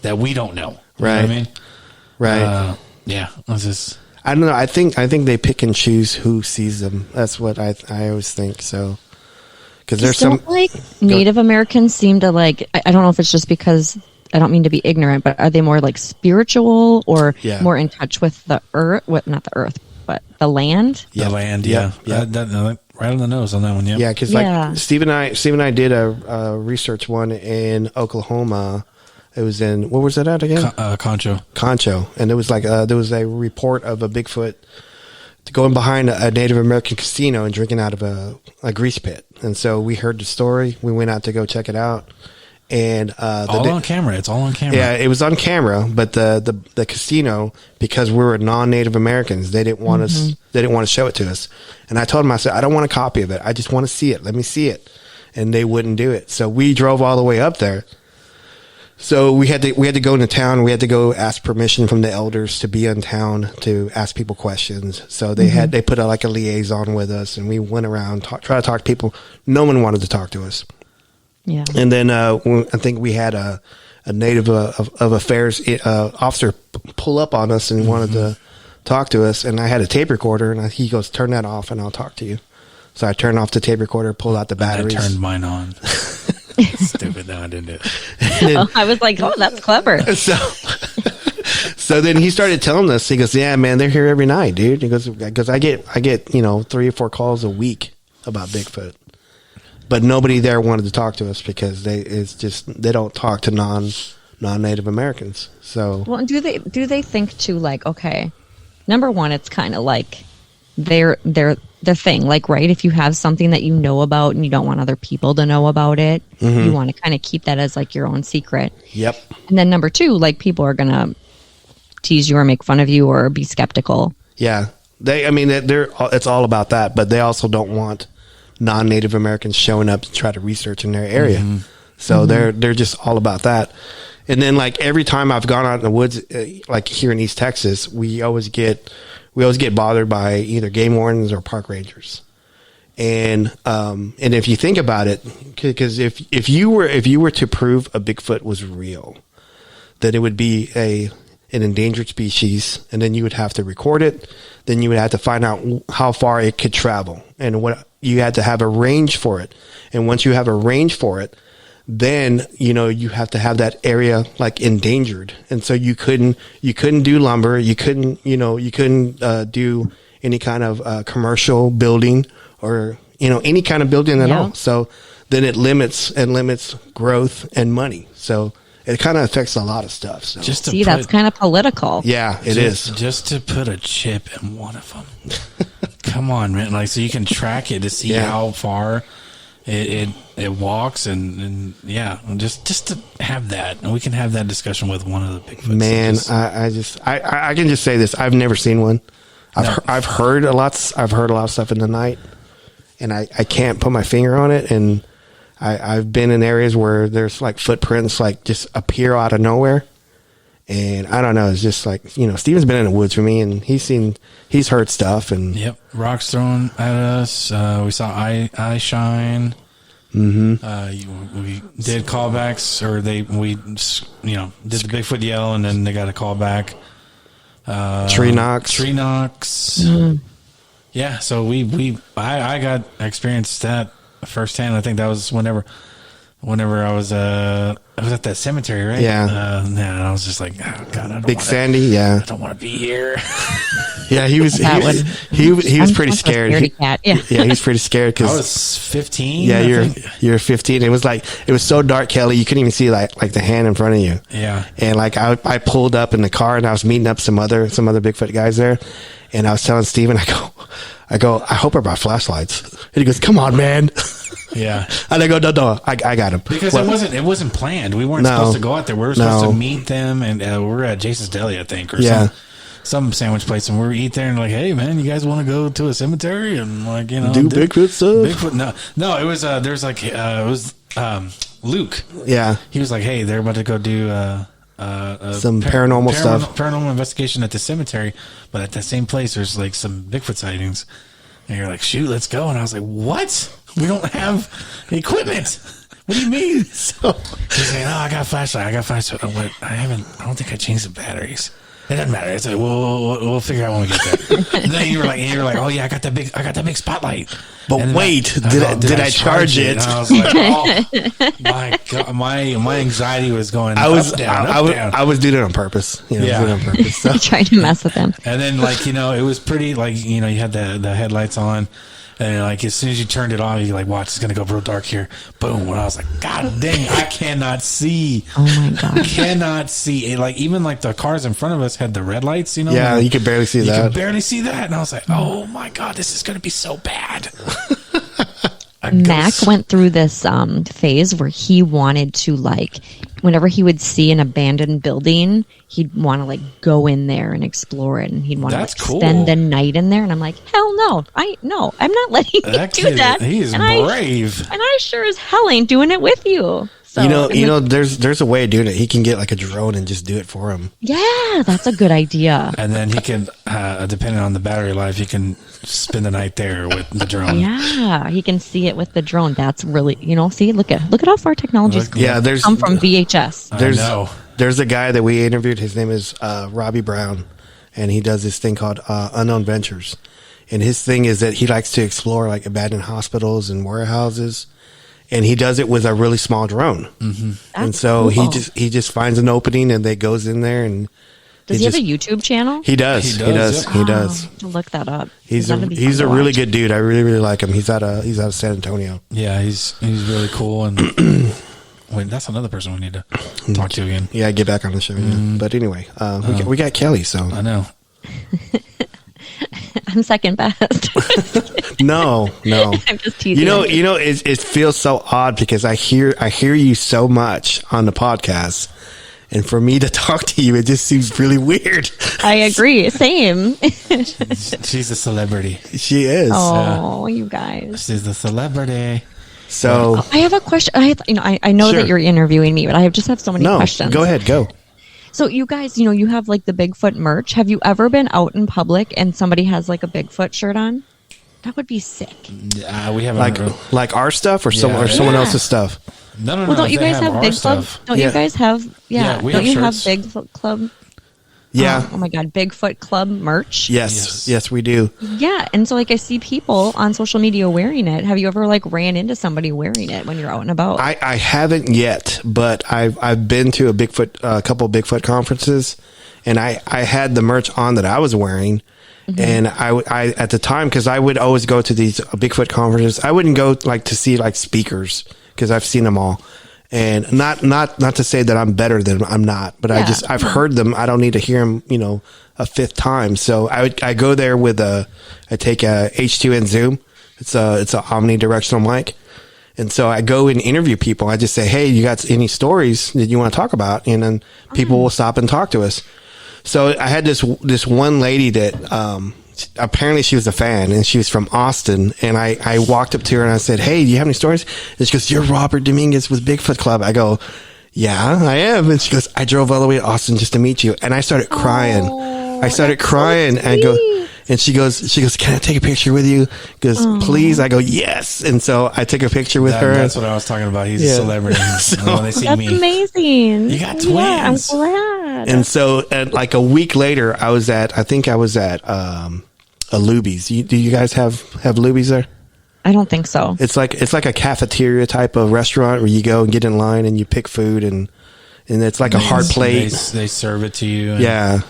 that we don't know. Right. You know what I mean? Right. Yeah. It's just, I don't know. I think they pick and choose who sees them. That's what I always think. So, because there's some Native Americans seem to like, I don't know if it's just because, I don't mean to be ignorant, but are they more like spiritual or more in touch with the earth? Not the earth, but the land? The land. Yeah. Right on the nose on that one. Yeah. Yeah. Because like Steve and I did a research one in Oklahoma. It was in, what was that at again? Concho. And it was like, there was a report of a Bigfoot going behind a Native American casino and drinking out of a grease pit. And so we heard the story. We went out to go check it out. And on camera. It's all on camera. Yeah, it was on camera, but the casino, because we were non-Native Americans, they didn't want us. They didn't want to show it to us. And I told them, I said, I don't want a copy of it. I just want to see it. Let me see it. And they wouldn't do it. So we drove all the way up there. So we had to go into town. We had to go ask permission from the elders to be in town to ask people questions. So they put like a liaison with us, and we went around try to talk to people. No one wanted to talk to us. Yeah. And then I think we had a Native of Affairs officer pull up on us and wanted to talk to us. And I had a tape recorder, and he goes, "Turn that off, and I'll talk to you." So I turned off the tape recorder, pulled out the batteries. I turned mine on. Stupid. No, I didn't do it. I was like, "Oh, that's clever." So then he started telling us. He goes, "Yeah, man, they're here every night, dude." He goes, "Because I get 3 or 4 calls a week about Bigfoot." But nobody there wanted to talk to us because they don't talk to non-Native Americans. So, well, do they think too, like, okay, number one, it's kind of like their thing, like, right? If you have something that you know about and you don't want other people to know about it, you want to kind of keep that as like your own secret. Yep. And then number two, like, people are gonna tease you or make fun of you or be skeptical. Yeah, it's all about that, but they also don't want non-Native Americans showing up to try to research in their area. So they're just all about that. And then like every time I've gone out in the woods, like here in East Texas, we always get bothered by either game wardens or park rangers. And if you think about it, because if you were to prove a Bigfoot was real, that it would be an endangered species, and then you would have to record it. Then you would have to find out how far it could travel, and what you had to have a range for it. And once you have a range for it, then you have to have that area like endangered. And so you couldn't do lumber, you couldn't do any kind of commercial building, or any kind of building at all. So then it limits growth and money. So it kind of affects a lot of stuff. So that's kind of political. Yeah, it is. Just to put a chip in one of them. Come on, man. Like, so you can track it to see how far it walks, and just to have that. And we can have that discussion with one of the Bigfoots. Man, I can just say this. I've never seen one. I've heard a lot of stuff in the night, and I can't put my finger on it. And I've been in areas where there's like footprints like just appear out of nowhere. And I don't know. It's just like, Steven's been in the woods with me, and he's heard stuff. And rocks thrown at us. We saw eye shine. Mm-hmm. We did callbacks, or we did the Bigfoot yell, and then they got a callback. Tree knocks. Mm-hmm. Yeah. So I got experienced that firsthand. I think that was whenever I was at that cemetery, right? Yeah. I was just like, oh God, I don't Sandy. Yeah. I don't want to be here. Yeah, he was pretty scared. Cat. Yeah. Yeah, he was pretty scared because I was 15. Yeah, you're 15. It was so dark, Kelly. You couldn't even see like the hand in front of you. Yeah. And like I pulled up in the car, and I was meeting up some other Bigfoot guys there, and I was telling Steven, I go, I hope I brought flashlights. And he goes, come on, man. Yeah. And I go, no, I got him. Because it wasn't planned. We weren't supposed to go out there. We were supposed to meet them, and we were at Jason's Deli, I think, or some sandwich place, and we eat there, and like, hey man, you guys want to go to a cemetery and like do Bigfoot stuff? Bigfoot? No, it was there's like it was Luke. Yeah, he was like, hey, they're about to go do some paranormal stuff, paranormal investigation at the cemetery, but at that same place there's like some Bigfoot sightings, and you're like, shoot, let's go. And I was like, what? We don't have equipment. What do you mean? So he's saying, I got a flashlight. I'm like, I don't think I changed the batteries. It doesn't matter. It's like, we'll figure out when we get there. And then you were like, oh yeah, I got that big spotlight. But and wait, did I charge it? And I was like, oh my God, my anxiety was going up, down. I was doing it on purpose. Doing it on purpose. So. Trying to mess with them. And then it was pretty you had the headlights on. And like as soon as you turned it on, you're like, watch, it's gonna go real dark here. Boom. And I was like, God dang, I cannot see. Oh my God. I cannot see. Like even like the cars in front of us had the red lights, Yeah, you could barely see that. You could barely see that. And I was like, oh my God, this is gonna be so bad. Mac went through this phase where he wanted to whenever he would see an abandoned building, he'd want to go in there and explore it, and he'd want to spend the night in there. And I'm like, hell no, I'm not letting you do that. He is brave, and I sure as hell ain't doing it with you. So, there's a way of doing it. He can get like a drone and just do it for him. Yeah, that's a good idea. And then he can, depending on the battery life, he can spend the night there with the drone. Yeah, he can see it with the drone. That's really, see, look at how far technology's come from VHS. There's a guy that we interviewed. His name is Robbie Brown, and he does this thing called Unknown Ventures. And his thing is that he likes to explore like abandoned hospitals and warehouses. And he does it with a really small drone. Mm-hmm. And so cool. he just finds an opening, and they goes in there. And does he have a YouTube channel? He does. He does. To look that up. He's a really good dude. I really, really like him. He's out of San Antonio. Yeah, he's really cool. And wait, that's another person we need to talk to again. Yeah, get back on the show. Yeah. But anyway, we got Kelly. So I know. I'm second best. No. I'm just teasing. It feels so odd because I hear you so much on the podcast, and for me to talk to you, it just seems really weird. I agree. Same. She's a celebrity. She is. Oh, you guys. She's a celebrity. So I have a question. I know that you're interviewing me, but I just have so many questions. Go ahead. Go. So you guys, you have like the Bigfoot merch. Have you ever been out in public and somebody has like a Bigfoot shirt on? That would be sick. We haven't like our stuff or someone else's stuff. No. Well, don't you they guys have our Big Club? stuff. Don't you guys have? Yeah. we don't have you have shirts. Bigfoot Club? Yeah. Oh my God, Bigfoot Club merch. Yes, we do. Yeah, and so like I see people on social media wearing it. Have you ever like ran into somebody wearing it when you're out and about? I haven't yet, but I've been to a couple of Bigfoot conferences, and I had the merch on that I was wearing. And I at the time, because I would always go to these Bigfoot conferences, I wouldn't go like to see like speakers because I've seen them all. And not to say that I'm better than them. I'm not, but I've heard them. I don't need to hear them, a fifth time. So I go there with I take a H2N Zoom. It's a omnidirectional mic. And so I go and interview people. I just say, hey, you got any stories that you want to talk about? And then people will stop and talk to us. So I had this one lady that, apparently she was a fan, and she was from Austin. And I walked up to her and I said, hey, do you have any stories? And she goes, you're Robert Dominguez with Bigfoot Club. I go, yeah, I am. And she goes, I drove all the way to Austin just to meet you. And I started crying. I started crying, so and I go, and she goes, can I take a picture with you? Because please. I go, yes. And so I took a picture with her. That's what I was talking about. He's a celebrity. So when they see That's me, amazing. You got twins. Yeah, I'm glad. And so like a week later, I was at a Luby's. Do you guys have Luby's there? I don't think so. It's like a cafeteria type of restaurant where you go and get in line and you pick food, and it's like a hard plate. They serve it to you. Yeah.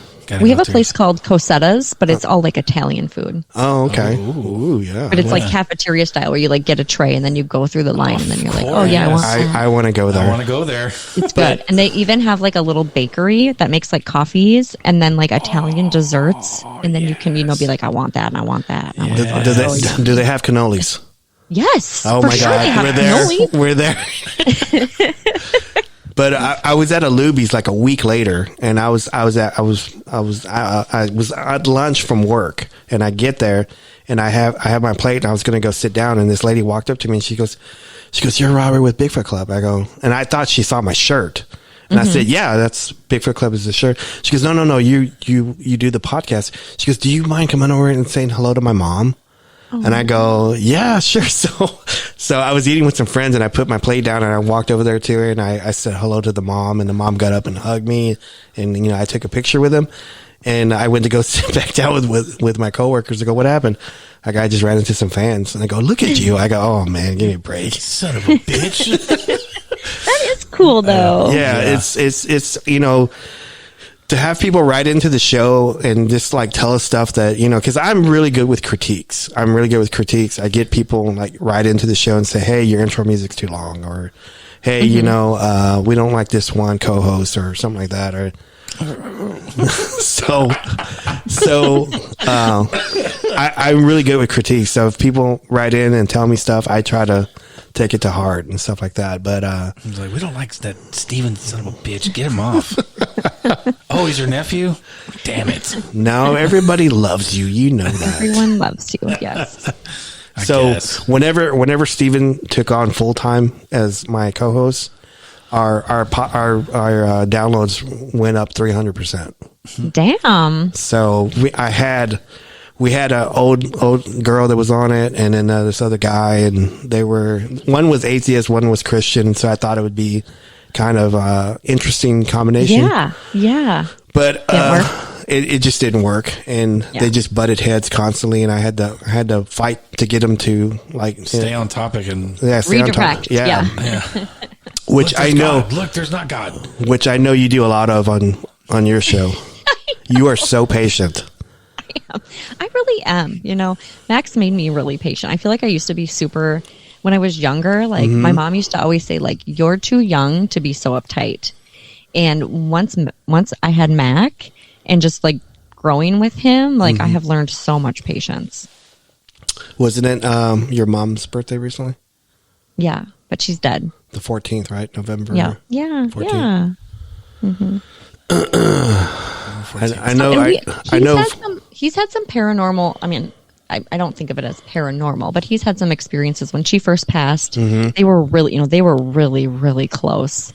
We have a place called Cosetta's, but it's all like Italian food. Oh, okay. Ooh, yeah. But it's like cafeteria style where you like get a tray and then you go through the line and then you're like, oh yeah, I want to go there. I want to go there. It's good. And they even have like a little bakery that makes like coffees and then like Italian desserts. And then you can, be like, I want that and I want that. And I want that. Do they have cannolis? Yes. Oh for my sure they God. have We're there. But I was at a Luby's like a week later, and I was at lunch from work, and I get there, and I have my plate, and I was going to go sit down, and this lady walked up to me, and she goes, you're Robert with Bigfoot Club. I go, and I thought she saw my shirt, and I said, yeah, that's Bigfoot Club is the shirt. She goes, no, you do the podcast. She goes, do you mind coming over and saying hello to my mom? And I go, yeah, sure. So I was eating with some friends, and I put my plate down, and I walked over there to her, and I said hello to the mom, and the mom got up and hugged me, and I took a picture with him, and I went to go sit back down with my coworkers. I go, what happened? A guy just ran into some fans, and I go, look at you. I go, oh man, give me a break, son of a bitch. That is cool though. Yeah, it's to have people write into the show and just like tell us stuff that, because I'm really good with critiques. I get people like write into the show and say, hey, your intro music's too long, or hey, we don't like this one co-host or something like that. Or I'm really good with critiques. So if people write in and tell me stuff, I try to take it to heart and stuff like that. But he's like, we don't like that Steven son of a bitch. Get him off. Oh, he's your nephew? Damn it. No, everybody loves you. You know that. Everyone loves you. Yes. So whenever Steven took on full time as my co-host, our downloads went up 300%. Damn. So we had an old girl that was on it, and then this other guy, and one was atheist, one was Christian. So I thought it would be kind of interesting combination. Yeah. But it just didn't work, and they just butted heads constantly, and I had to fight to get them to like stay on topic and stay redirect. on topic. Yeah. Which look, I know. God. Look, there's not God. Which I know you do a lot of on your show. You are so patient. I really am. Max made me really patient. I feel like I used to be super, when I was younger, like my mom used to always say, like, you're too young to be so uptight. And once I had Mac and just like growing with him, like I have learned so much patience. Wasn't it your mom's birthday recently? Yeah, but she's dead. The 14th, right? November. Yeah. 14th. Yeah. Mm-hmm. I know. He's had some paranormal. I mean, I don't think of it as paranormal, but he's had some experiences when she first passed. They were really, really close.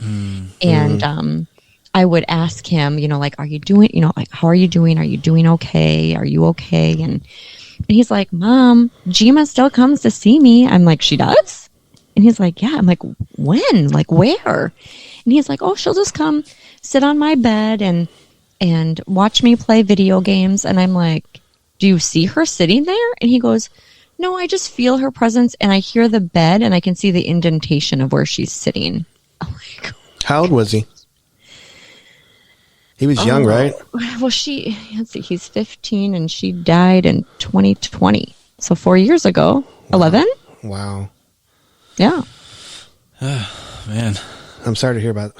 And I would ask him, like, are you doing, like, how are you doing? Are you doing okay? Are you okay? And he's like, Mom, Gima still comes to see me. I'm like, she does? And he's like, yeah. I'm like, when? Like, where? And he's like, oh, she'll just come sit on my bed and watch me play video games. And I'm like, do you see her sitting there? And he goes, no, I just feel her presence and I hear the bed and I can see the indentation of where she's sitting. I'm like, how old was he? He was young, right? Well, let's see, he's 15 and she died in 2020. So 4 years ago. 11? Wow. Yeah. Man. I'm sorry to hear about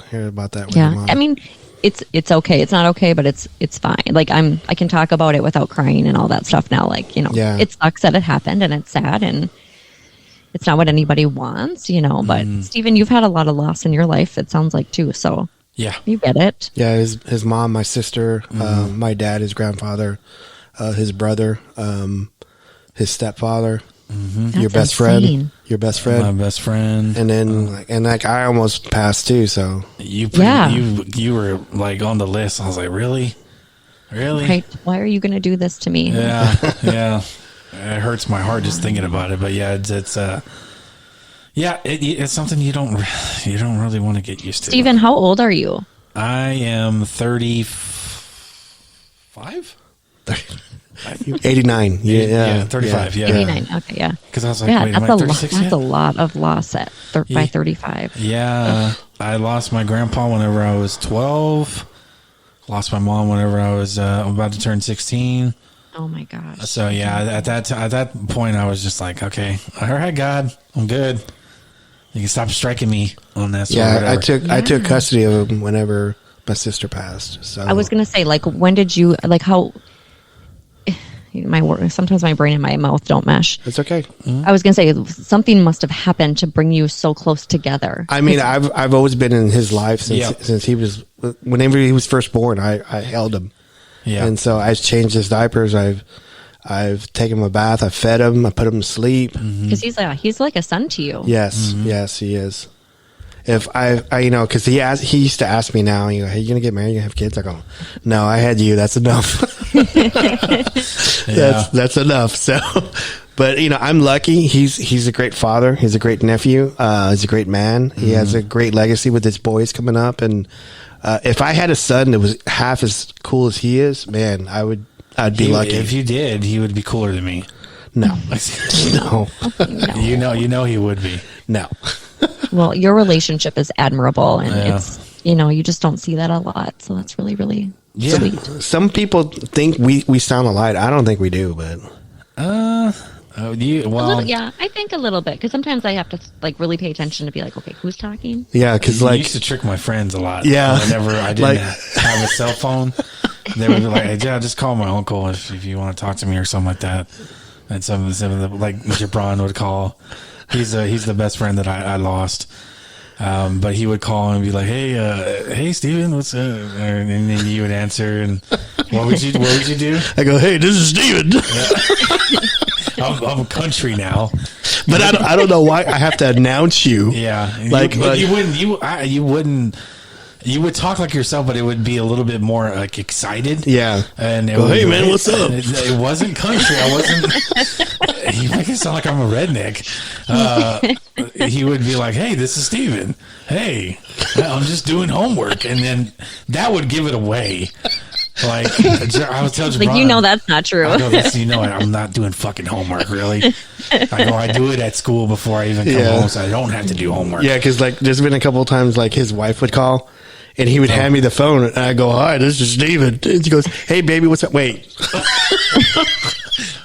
that. With Yeah. your mom. I mean, it's okay. It's not okay, but it's fine. Like I can talk about it without crying and all that stuff now. Like, Yeah. it sucks that it happened and it's sad and it's not what anybody wants, but Stephen, you've had a lot of loss in your life, it sounds like too. So Yeah. you get it. Yeah, his mom, my sister, my dad, his grandfather, his brother, his stepfather, your That's best insane. friend, My best friend. and then I almost passed too. So You were like on the list. I was like, really? Right? Why are you going to do this to me? Yeah. Yeah. It hurts my heart just thinking about it. But yeah, it's something you don't really want to get used to. Stephen, how old are you? I am 35. 89. Yeah, 35. Yeah. 89. Okay, yeah. Because I was like, Yeah, wait, am I that's 36 that's yet? a lot of loss by 35. Yeah, I lost my grandpa whenever I was 12. Lost my mom whenever I was about to turn 16. Oh my gosh. So yeah, at that point, I was just like, okay, all right, God, I'm good. You can stop striking me on this. Yeah, I took custody of him whenever my sister passed. So I was gonna say, like, when did you how? Sometimes my brain and my mouth don't mesh. It's okay. I was gonna say something must have happened to bring you so close together. I mean, I've always been in his life since he was, whenever he was first born, I held him. Yeah. And so I've changed his diapers. I've taken him a bath. I fed him. I put him to sleep. Because he's like a son to you. Yes. Yes, he is. If I because he used to ask me now, hey, you gonna get married? You gonna have kids? I go, no, I had you. That's enough. That's enough. So, but I'm lucky. He's a great father. He's a great nephew. He's a great man. He has a great legacy with his boys coming up. And if I had a son that was half as cool as he is, man, I'd be lucky. If you did, he would be cooler than me. No, no, No. You know he would be. no. Well, your relationship is admirable, and it's you just don't see that a lot. So that's really, really sweet. Some people think we sound alike. I don't think we do, but A little, yeah, I think a little bit because sometimes I have to really pay attention to be like, okay, who's talking? yeah, because I used to trick my friends a lot. Yeah. Whenever I didn't have a cell phone, they would be like, hey, yeah, just call my uncle if you want to talk to me or something like that. And some of the like Gibran would call. He's the best friend that I lost. But he would call and be like, hey, Steven, what's up? And then you would answer, and what would you do? I go, hey, this is Steven. I'm country now. But I don't know why I have to announce you. Yeah. You wouldn't. You would talk like yourself, but it would be a little bit more like excited. Yeah. And it hey man, what's up? It wasn't country. I wasn't. You make it sound like I'm a redneck. He would be like, "Hey, this is Steven. Hey, I'm just doing homework," and then that would give it away. Like I was telling Like that's not true. I go, I'm not doing fucking homework, really. I do it at school before I even come home, so I don't have to do homework. Yeah, because there's been a couple of times his wife would call, and he would hand me the phone, and I go, "Hi, this is Steven." And she goes, "Hey, baby, what's up?" Wait.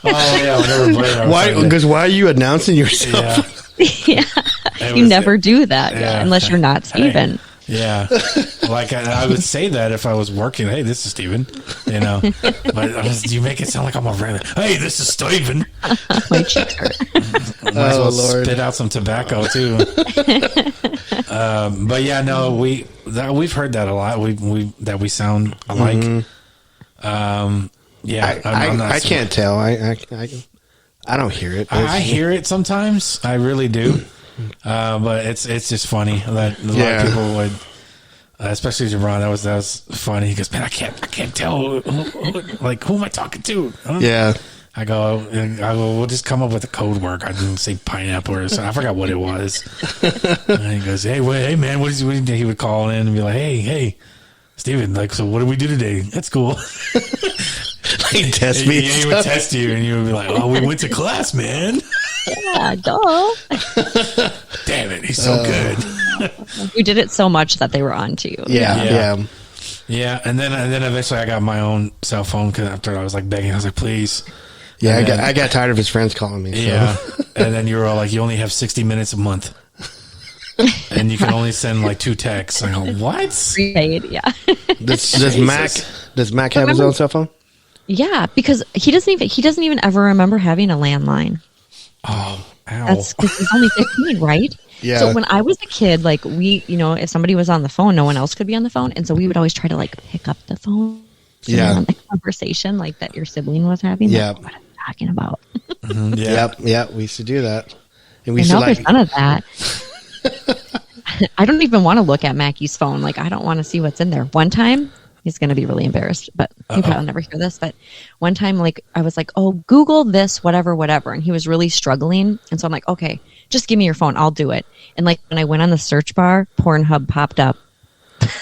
Why are you announcing yourself? Yeah. You never do that unless you're not Steven. Yeah, like I would say that if I was working. Hey, this is Steven. But you make it sound like I'm a random. Hey, this is Steven. My cheeks hurt. Might as well spit out some tobacco too. But yeah, no, we've heard that a lot. That we sound alike. Mm-hmm. Yeah, I can't tell. I don't hear it. I hear it sometimes. I really do. But it's just funny that a lot of people would, especially Jabron. That was funny. He goes, "Man, I can't tell. Who am I talking to?" Yeah. I go, we'll just come up with a code word. I didn't say pineapple or something. I forgot what it was. And he goes, hey man, what he would call in and be like, hey, Steven, like, so what did we do today? That's cool. He'd test me. He would test you and you would be like, oh, we went to class, man. Yeah, duh. Damn it, he's so good. You did it so much that they were on to you. Yeah. Yeah, and then eventually I got my own cell phone because after I was like begging, I was like, please. Yeah, I got tired of his friends calling me. So. Yeah, and then you were all like, you only have 60 minutes a month, and you can only send like 2 texts. I go, what? Prepaid, yeah. Does Mac have his own cell phone? Yeah, because he doesn't even ever remember having a landline. Oh, ow. That's because he's only 15, right? Yeah. So when I was a kid, like if somebody was on the phone, no one else could be on the phone, and so we would always try to like pick up the phone. Yeah. On the conversation like that your sibling was having. Yeah. Like, what are you talking about? Mm-hmm, yeah. Yep. We used to do that, and we And used now to there's like. none of that. I don't even want to look at Mackie's phone. Like, I don't want to see what's in there. One time, he's going to be really embarrassed, but he probably never hear this. But one time, like, I was like, oh, Google this, whatever. And he was really struggling. And so I'm like, okay, just give me your phone. I'll do it. And like, when I went on the search bar, Pornhub popped up.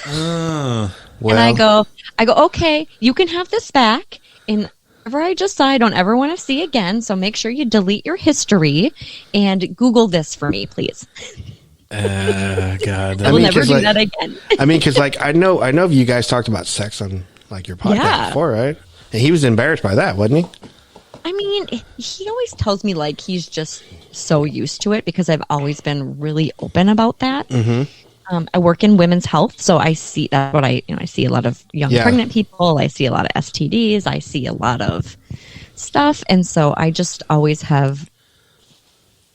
Well, And I go, okay, you can have this back. And whatever I just saw, I don't ever want to see again. So make sure you delete your history and Google this for me, please. God, I will never 'cause, do like, that again. I mean, because like I know you guys talked about sex on like your podcast before, right? And he was embarrassed by that, wasn't he? I mean, he always tells me like he's just so used to it because I've always been really open about that. Mm-hmm. I work in women's health, so I see that's what I see a lot of young pregnant people. I see a lot of STDs. I see a lot of stuff, and so I just always have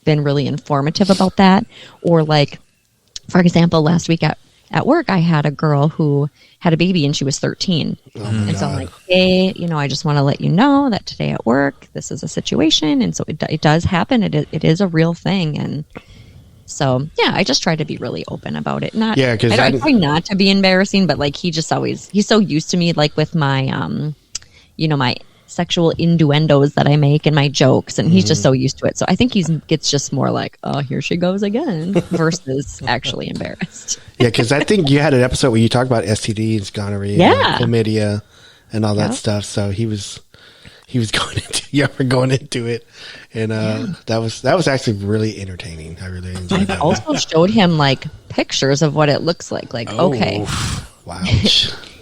been really informative about that. Or like, for example, last week at work, I had a girl who had a baby and she was 13. And so I'm like, hey, I just want to let you know that today at work, this is a situation. And so it does happen. It is a real thing. And so, yeah, I just try to be really open about it. Because I try not to be embarrassing, but like he's so used to me, like with my, my sexual innuendos that I make and my jokes, and he's just so used to it. So I think gets just more like, oh, here she goes again, versus actually embarrassed. Yeah, because I think you had an episode where you talked about STDs, gonorrhea, and chlamydia, and all that stuff. So he was going into it, and that was actually really entertaining. I really enjoyed that. I also showed him like pictures of what it looks like. Like, okay, wow.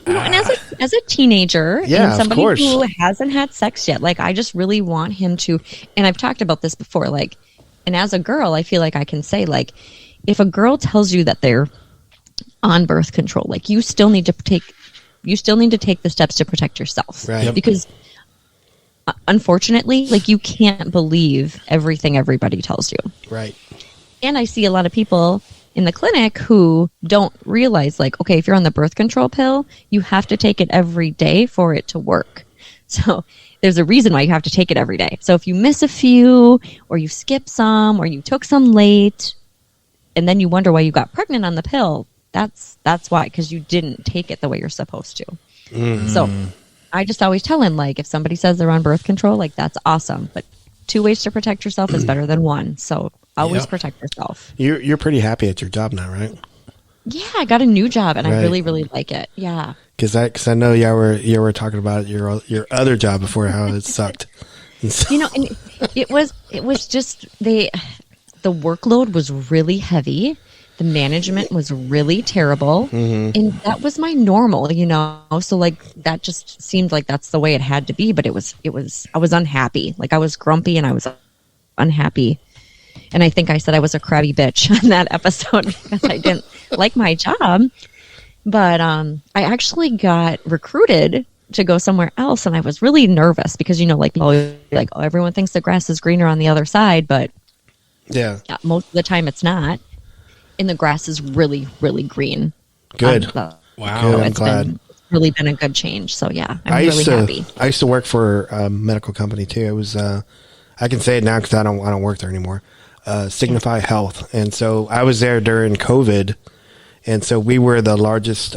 and as a teenager, and somebody who hasn't had sex yet, like I just really want him to. And I've talked about this before, like, and as a girl, I feel like I can say, like, if a girl tells you that they're on birth control, like you still need to take the steps to protect yourself, right? Because unfortunately, like you can't believe everything everybody tells you, right? And I see a lot of people in the clinic who don't realize, like, okay, if you're on the birth control pill, you have to take it every day for it to work. So there's a reason why you have to take it every day. So if you miss a few, or you skip some, or you took some late, and then you wonder why you got pregnant on the pill, that's why, because you didn't take it the way you're supposed to. Mm-hmm. So I just always tell him, like, if somebody says they're on birth control, like, that's awesome. But 2 ways to protect yourself is better than one. So always protect yourself. You're pretty happy at your job now, right? Yeah, I got a new job and I really, really like it. Yeah. Because I know you were talking about your other job before, how it sucked. And so, and it was just the workload was really heavy. The management was really terrible, and that was my normal, So like that just seemed like that's the way it had to be. But it was I was unhappy. Like I was grumpy and I was unhappy. And I think I said I was a crabby bitch on that episode because I didn't like my job. But I actually got recruited to go somewhere else, and I was really nervous because like everyone thinks the grass is greener on the other side, but yeah, most of the time it's not. And the grass is really, really green. Good. Wow. Good, I'm glad. It's really been a good change. So yeah, I'm really happy. I used to work for a medical company too. It was, I can say it now because I don't work there anymore. Signify Health. And so I was there during COVID. And so we were the largest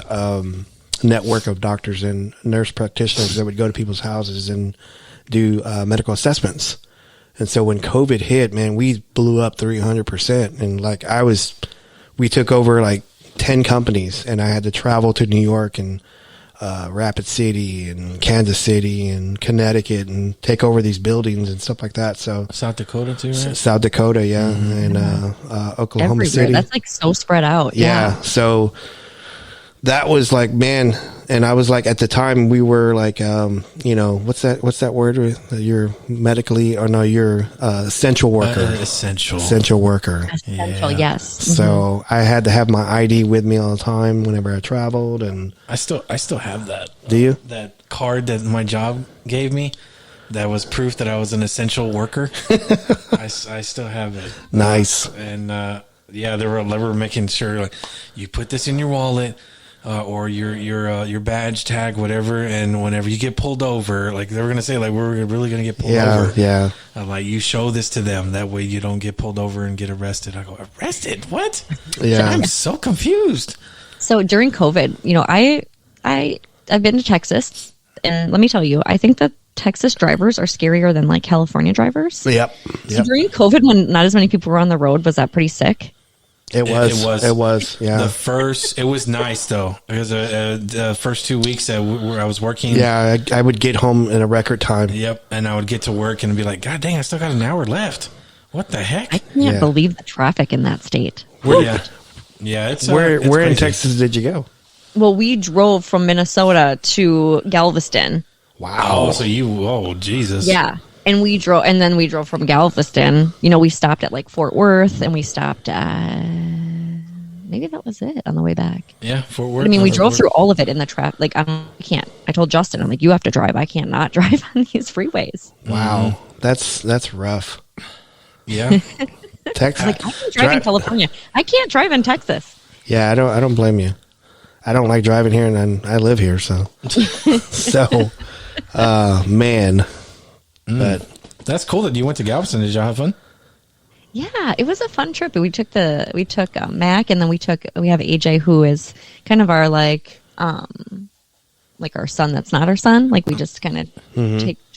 network of doctors and nurse practitioners that would go to people's houses and do medical assessments. And so when COVID hit, man, we blew up 300%. And like we took over like 10 companies, and I had to travel to New York and Rapid City and Kansas City and Connecticut and take over these buildings and stuff like that. So South Dakota too, right? South Dakota, yeah, and Oklahoma Everywhere. City. That's like so spread out. Yeah. So that was like, man. And I was like, at the time we were like, what's that word? You're medically, or no, you're essential worker. Essential worker. Essential, yes. So I had to have my ID with me all the time whenever I traveled. And I still have that. Do you? That card that my job gave me that was proof that I was an essential worker. I still have it. Nice. And they were making sure, like, you put this in your wallet. Or your badge tag, whatever, and whenever you get pulled over, like they were gonna say, like, we're really gonna get pulled over. Yeah. Like, you show this to them, that way you don't get pulled over and get arrested. I go, arrested? What? Yeah. I'm so confused. So during COVID, I've been to Texas, and let me tell you, I think that Texas drivers are scarier than like California drivers. Yep. So during COVID, when not as many people were on the road, was that pretty sick? It was. Yeah. It was nice though, because the first 2 weeks that I was working. Yeah, I would get home in a record time. Yep, and I would get to work and be like, God dang, I still got an hour left. What the heck? I can't believe the traffic in that state. It's where crazy. in Texas did you go? Well, we drove from Minnesota to Galveston. Wow. Oh, Jesus. Yeah. And then we drove from Galveston. We stopped at like Fort Worth, and we stopped at, maybe that was it on the way back. Yeah, Fort Worth. But, I mean, we drove through all of it in the traffic. Like, I can't. I told Justin, I'm like, you have to drive. I can't not drive on these freeways. Wow. That's rough. Yeah. Texas. Like, I can drive in California. I can't drive in Texas. Yeah, I don't blame you. I don't like driving here, and I live here, so. Man. But that's cool that you went to Galveston. Did y'all have fun? Yeah, it was a fun trip. We took Mac, and then we have AJ, who is kind of our like our son that's not our son. Like, we just kind of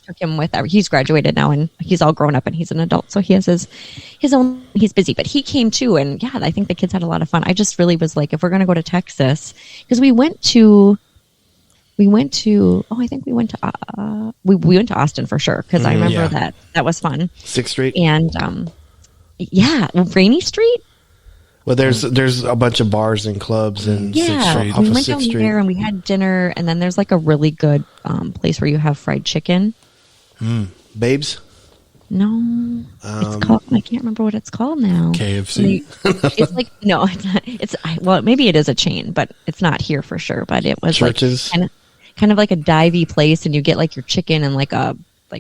took him with he's graduated now, and he's all grown up, and he's an adult, so he has his own, he's busy, but he came too. And yeah, I think the kids had a lot of fun. I just really was like, if we're going to go to Texas, because we went to Austin for sure, because I remember that was fun. 6th Street. And Rainy Street. Well, there's a bunch of bars and clubs and 6th Street. We went down there and we had dinner, and then there's like a really good place where you have fried chicken. Babes? No, it's called, I can't remember what it's called now. KFC. It's like, no, it's not. Maybe it is a chain, but it's not here for sure. But it was Churches. Like kind of like a divey place, and you get like your chicken and like a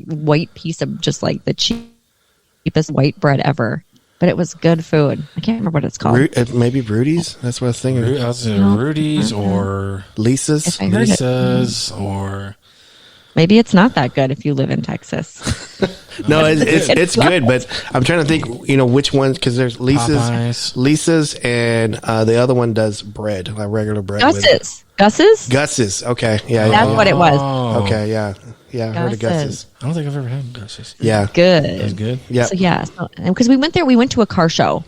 white piece of just like the cheapest white bread ever. But it was good food. I can't remember what it's called. Maybe Rudy's. That's what I was thinking. Rudy's or Lisa's. Or maybe it's not that good if you live in Texas. No, it's good, but I'm trying to think, which ones, because there's Lisa's, and the other one does bread, like regular bread. Gus's. Okay, yeah, that's what it was. Okay, yeah, I heard of Gus's. I don't think I've ever had Gus's. Yeah, good. That's good. Yeah. So because we went there, we went to a car show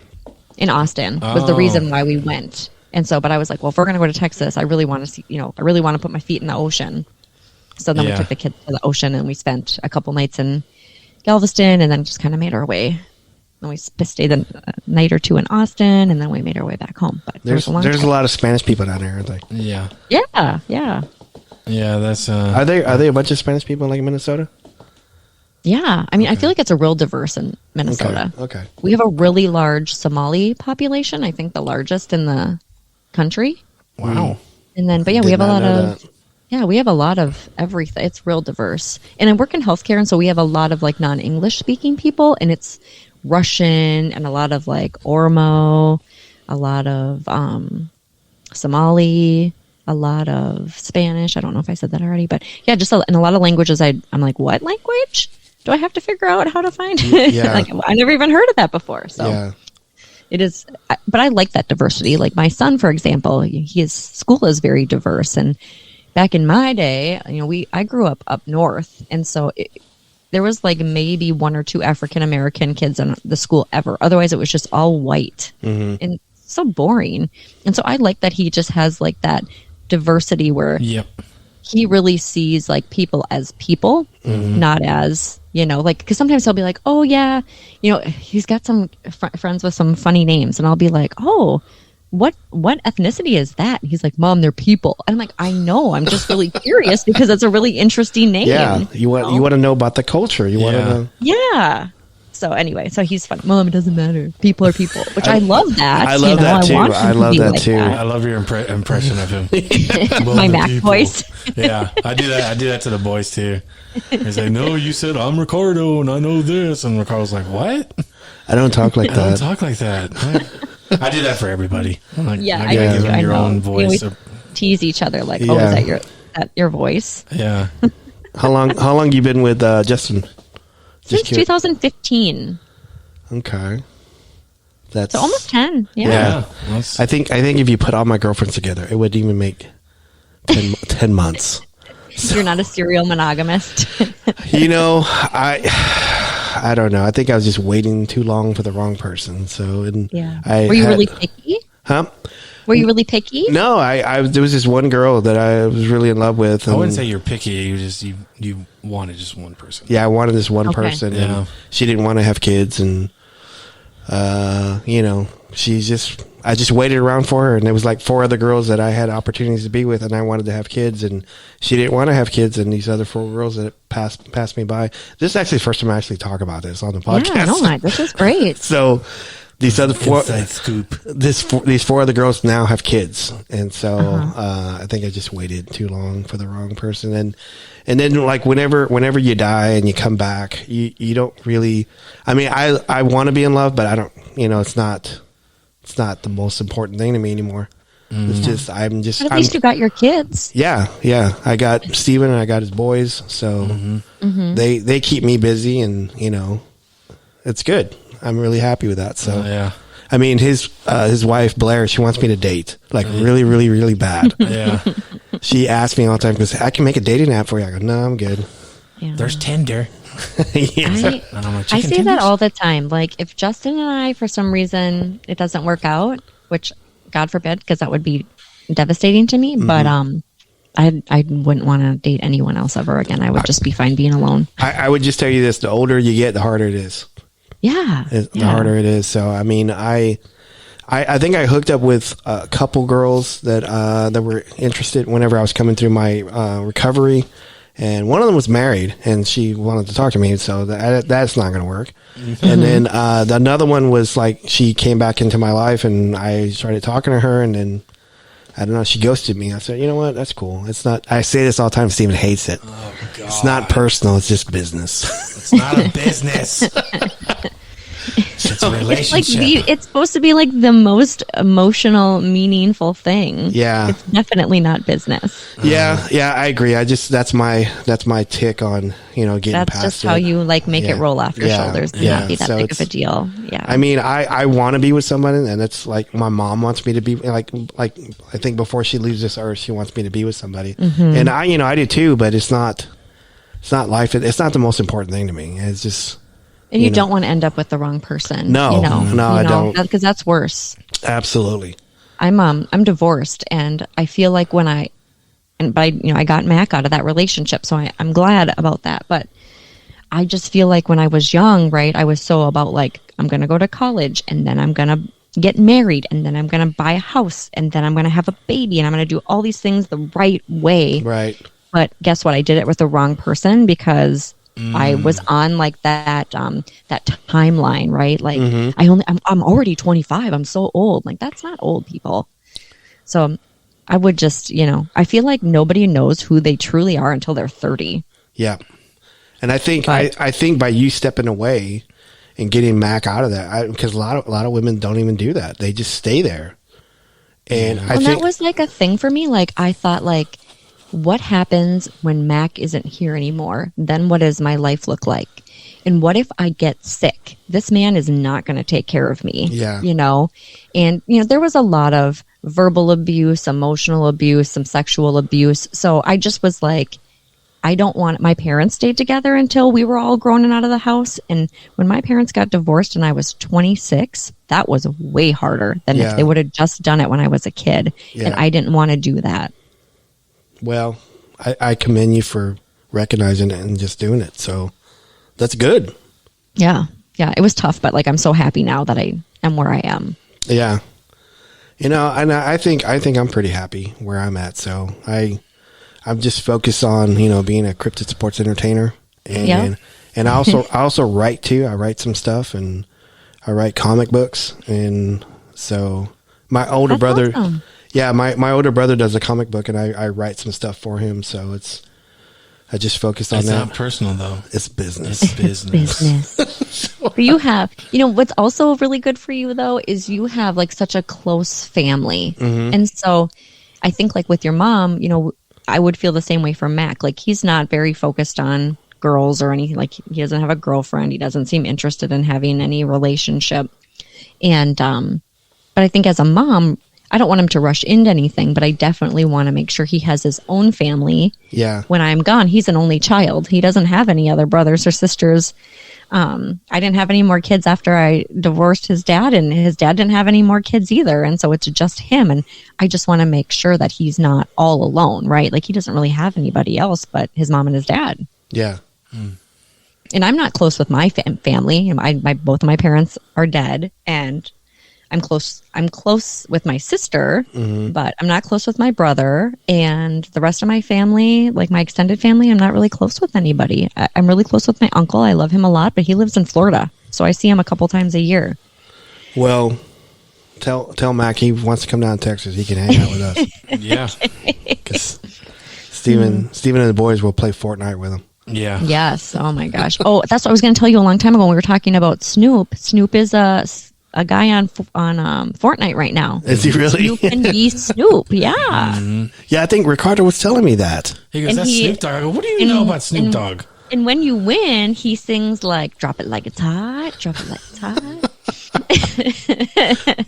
in Austin. Was the reason why we went, and so, but I was like, well, if we're gonna go to Texas, I really want to see, I really want to put my feet in the ocean. So then we took the kids to the ocean, and we spent a couple nights in Galveston, and then just kind of made our way. And we stayed a night or two in Austin, and then we made our way back home. But there's a lot of Spanish people down there, aren't they? Yeah. Yeah. That's. Are they a bunch of Spanish people like Minnesota? Yeah, I mean, I feel like it's a real diverse in Minnesota. Okay. We have a really large Somali population. I think the largest in the country. Wow. And then, but yeah, we have a lot of. Yeah, we have a lot of everything. It's real diverse. And I work in healthcare, and so we have a lot of like non-English speaking people, and it's Russian and a lot of like Oromo, a lot of Somali, a lot of Spanish. I don't know if I said that already, but yeah, just in a lot of languages. I'm like, what language do I have to figure out how to find it? Yeah. Like, I never even heard of that before. So yeah. It is, but I like that diversity. Like my son, for example, his school is very diverse, and back in my day, I grew up north, and so there was like maybe 1 or 2 African American kids in the school ever. Otherwise, it was just all white and so boring. And so I like that he just has like that diversity where he really sees like people as people, not as, like, because sometimes he'll be like, oh yeah, he's got some friends with some funny names, and I'll be like, oh, what ethnicity is that? And he's like, Mom, they're people. And I'm like, I know, I'm just really curious because it's a really interesting name. Yeah, you want to know about the culture. You want to know. Yeah. So anyway, so he's fun. Mom, it doesn't matter. People are people, which I love that. I love that too. I love that too. I love your impression of him. My Mac voice. Yeah, I do that. I do that to the boys too. He's like, no, you said I'm Ricardo and I know this, and Ricardo's like, what? I don't talk like that. I don't talk like that. I do that for everybody. Like, Yeah, I give them your own voice. We tease each other like, oh, is that your voice? Yeah. How long you been with Justin? Since 2015. Okay. That's So almost 10. Yeah. Yeah. I think if you put all my girlfriends together, it would even make 10 months. You're not a serial monogamist. I don't know. I think I was just waiting too long for the wrong person. So Were you really picky? Huh? Were you really picky? No, there was this one girl that I was really in love with. I wouldn't say you're picky. You wanted just one person. Yeah, I wanted this one person, and she didn't want to have kids, and I just waited around for her, and there was like 4 other girls that I had opportunities to be with, and I wanted to have kids, and she didn't want to have kids, and these other 4 girls that passed me by. This is actually the first time I actually talk about this on the podcast. Yeah, this is great. So these other 4, inside scoop. These 4 other girls now have kids, and so I think I just waited too long for the wrong person, and then like whenever you die and you come back, you don't really. I mean, I want to be in love, but I don't. It's not the most important thing to me anymore. It's just But at least you got your kids. Yeah. I got Steven and I got his boys, so they keep me busy, and it's good. I'm really happy with that. So I mean, his wife Blair, she wants me to date like really, really, really bad. Yeah. She asks me all the time because I can make a dating app for you. I go, no, I'm good. Yeah. There's Tinder. I say that all the time. Like, if Justin and I, for some reason, it doesn't work out, which God forbid, because that would be devastating to me. But I wouldn't want to date anyone else ever again. I would just be fine being alone. I would just tell you this: the older you get, the harder it is. Yeah, The harder it is. So I mean, I think I hooked up with a couple girls that were interested whenever I was coming through my recovery. And one of them was married, and she wanted to talk to me, so that's not going to work. And then another one was like, she came back into my life, and I started talking to her, and then, I don't know, she ghosted me. I said, you know what, that's cool. It's not, I say this all the time, Steven hates it. Oh, God. It's not personal, it's just business. It's not a business. It's a relationship. It's supposed to be like the most emotional, meaningful thing. Yeah. It's definitely not business. Yeah, I agree. That's my tick on, getting past it. That's just how you like make it roll off your shoulders and not be that big of a deal. Yeah. I mean, I want to be with somebody, and it's like my mom wants me to be like I think before she leaves this earth, she wants me to be with somebody. And I do too, but it's not life. It's not the most important thing to me. It's just. And you don't want to end up with the wrong person. No, I don't. Because that's worse. Absolutely. I'm divorced, and I feel like I got Mac out of that relationship, so I'm glad about that. But I just feel like when I was young, right, I was so about like, I'm going to go to college, and then I'm going to get married, and then I'm going to buy a house, and then I'm going to have a baby, and I'm going to do all these things the right way. Right. But guess what? I did it with the wrong person because I was on like that timeline, right? Like I'm already 25. I'm so old. Like, that's not old, people. So I would just, I feel like nobody knows who they truly are until they're 30. Yeah. And I think I think by you stepping away and getting Mac out of that, because a lot of women don't even do that. They just stay there. And I think that was like a thing for me. Like, I thought, like, what happens when Mac isn't here anymore? Then what does my life look like? And what if I get sick? This man is not going to take care of me. Yeah. And, there was a lot of verbal abuse, emotional abuse, some sexual abuse. So I just was like, I don't want, my parents stayed together until we were all grown and out of the house. And when my parents got divorced and I was 26, that was way harder than if they would have just done it when I was a kid. And I didn't want to do that. Well, I commend you for recognizing it and just doing it. So that's good. Yeah. Yeah. It was tough, but like, I'm so happy now that I am where I am. Yeah. You know, and I think I'm pretty happy where I'm at. So I'm just focused on, you know, being a cryptid sports entertainer, and I also write too. I write some stuff, and I write comic books, and so my older brother, awesome. my older brother does a comic book, and I write some stuff for him. So I just focus on that. It's not personal though. It's business. Business. But you have, you know, what's also really good for you though is you have like such a close family, and so I think like with your mom, you know, I would feel the same way for Mac. Like he's not very focused on girls or anything. Like he doesn't have a girlfriend. He doesn't seem interested in having any relationship. And, but I think as a mom, I don't want him to rush into anything, but I definitely want to make sure he has his own family. Yeah. When I'm gone, he's an only child. He doesn't have any other brothers or sisters. I didn't have any more kids after I divorced his dad, and his dad didn't have any more kids either. And so it's just him. And I just want to make sure that he's not all alone, right? Like he doesn't really have anybody else but his mom and his dad. Yeah. And I'm not close with my family. Both of my parents are dead, and I'm close with my sister, but I'm not close with my brother, and the rest of my family, like my extended family, I'm not really close with anybody. I'm really close with my uncle. I love him a lot, but he lives in Florida, so I see him a couple times a year. Well, tell Mac he wants to come down to Texas. He can hang out with us. Yeah. Because Steven and the boys will play Fortnite with him. Yeah. Yes. Oh my gosh. Oh, that's what I was going to tell you a long time ago when we were talking about Snoop. Snoop is a guy on Fortnite right now. Is he really? Snoop and be Snoop. Yeah. Yeah, I think Ricardo was telling me that. He goes, that's Snoop Dogg. I go, what do you know about Snoop Dogg? And when you win, he sings like, drop it like it's hot, drop it like it's hot.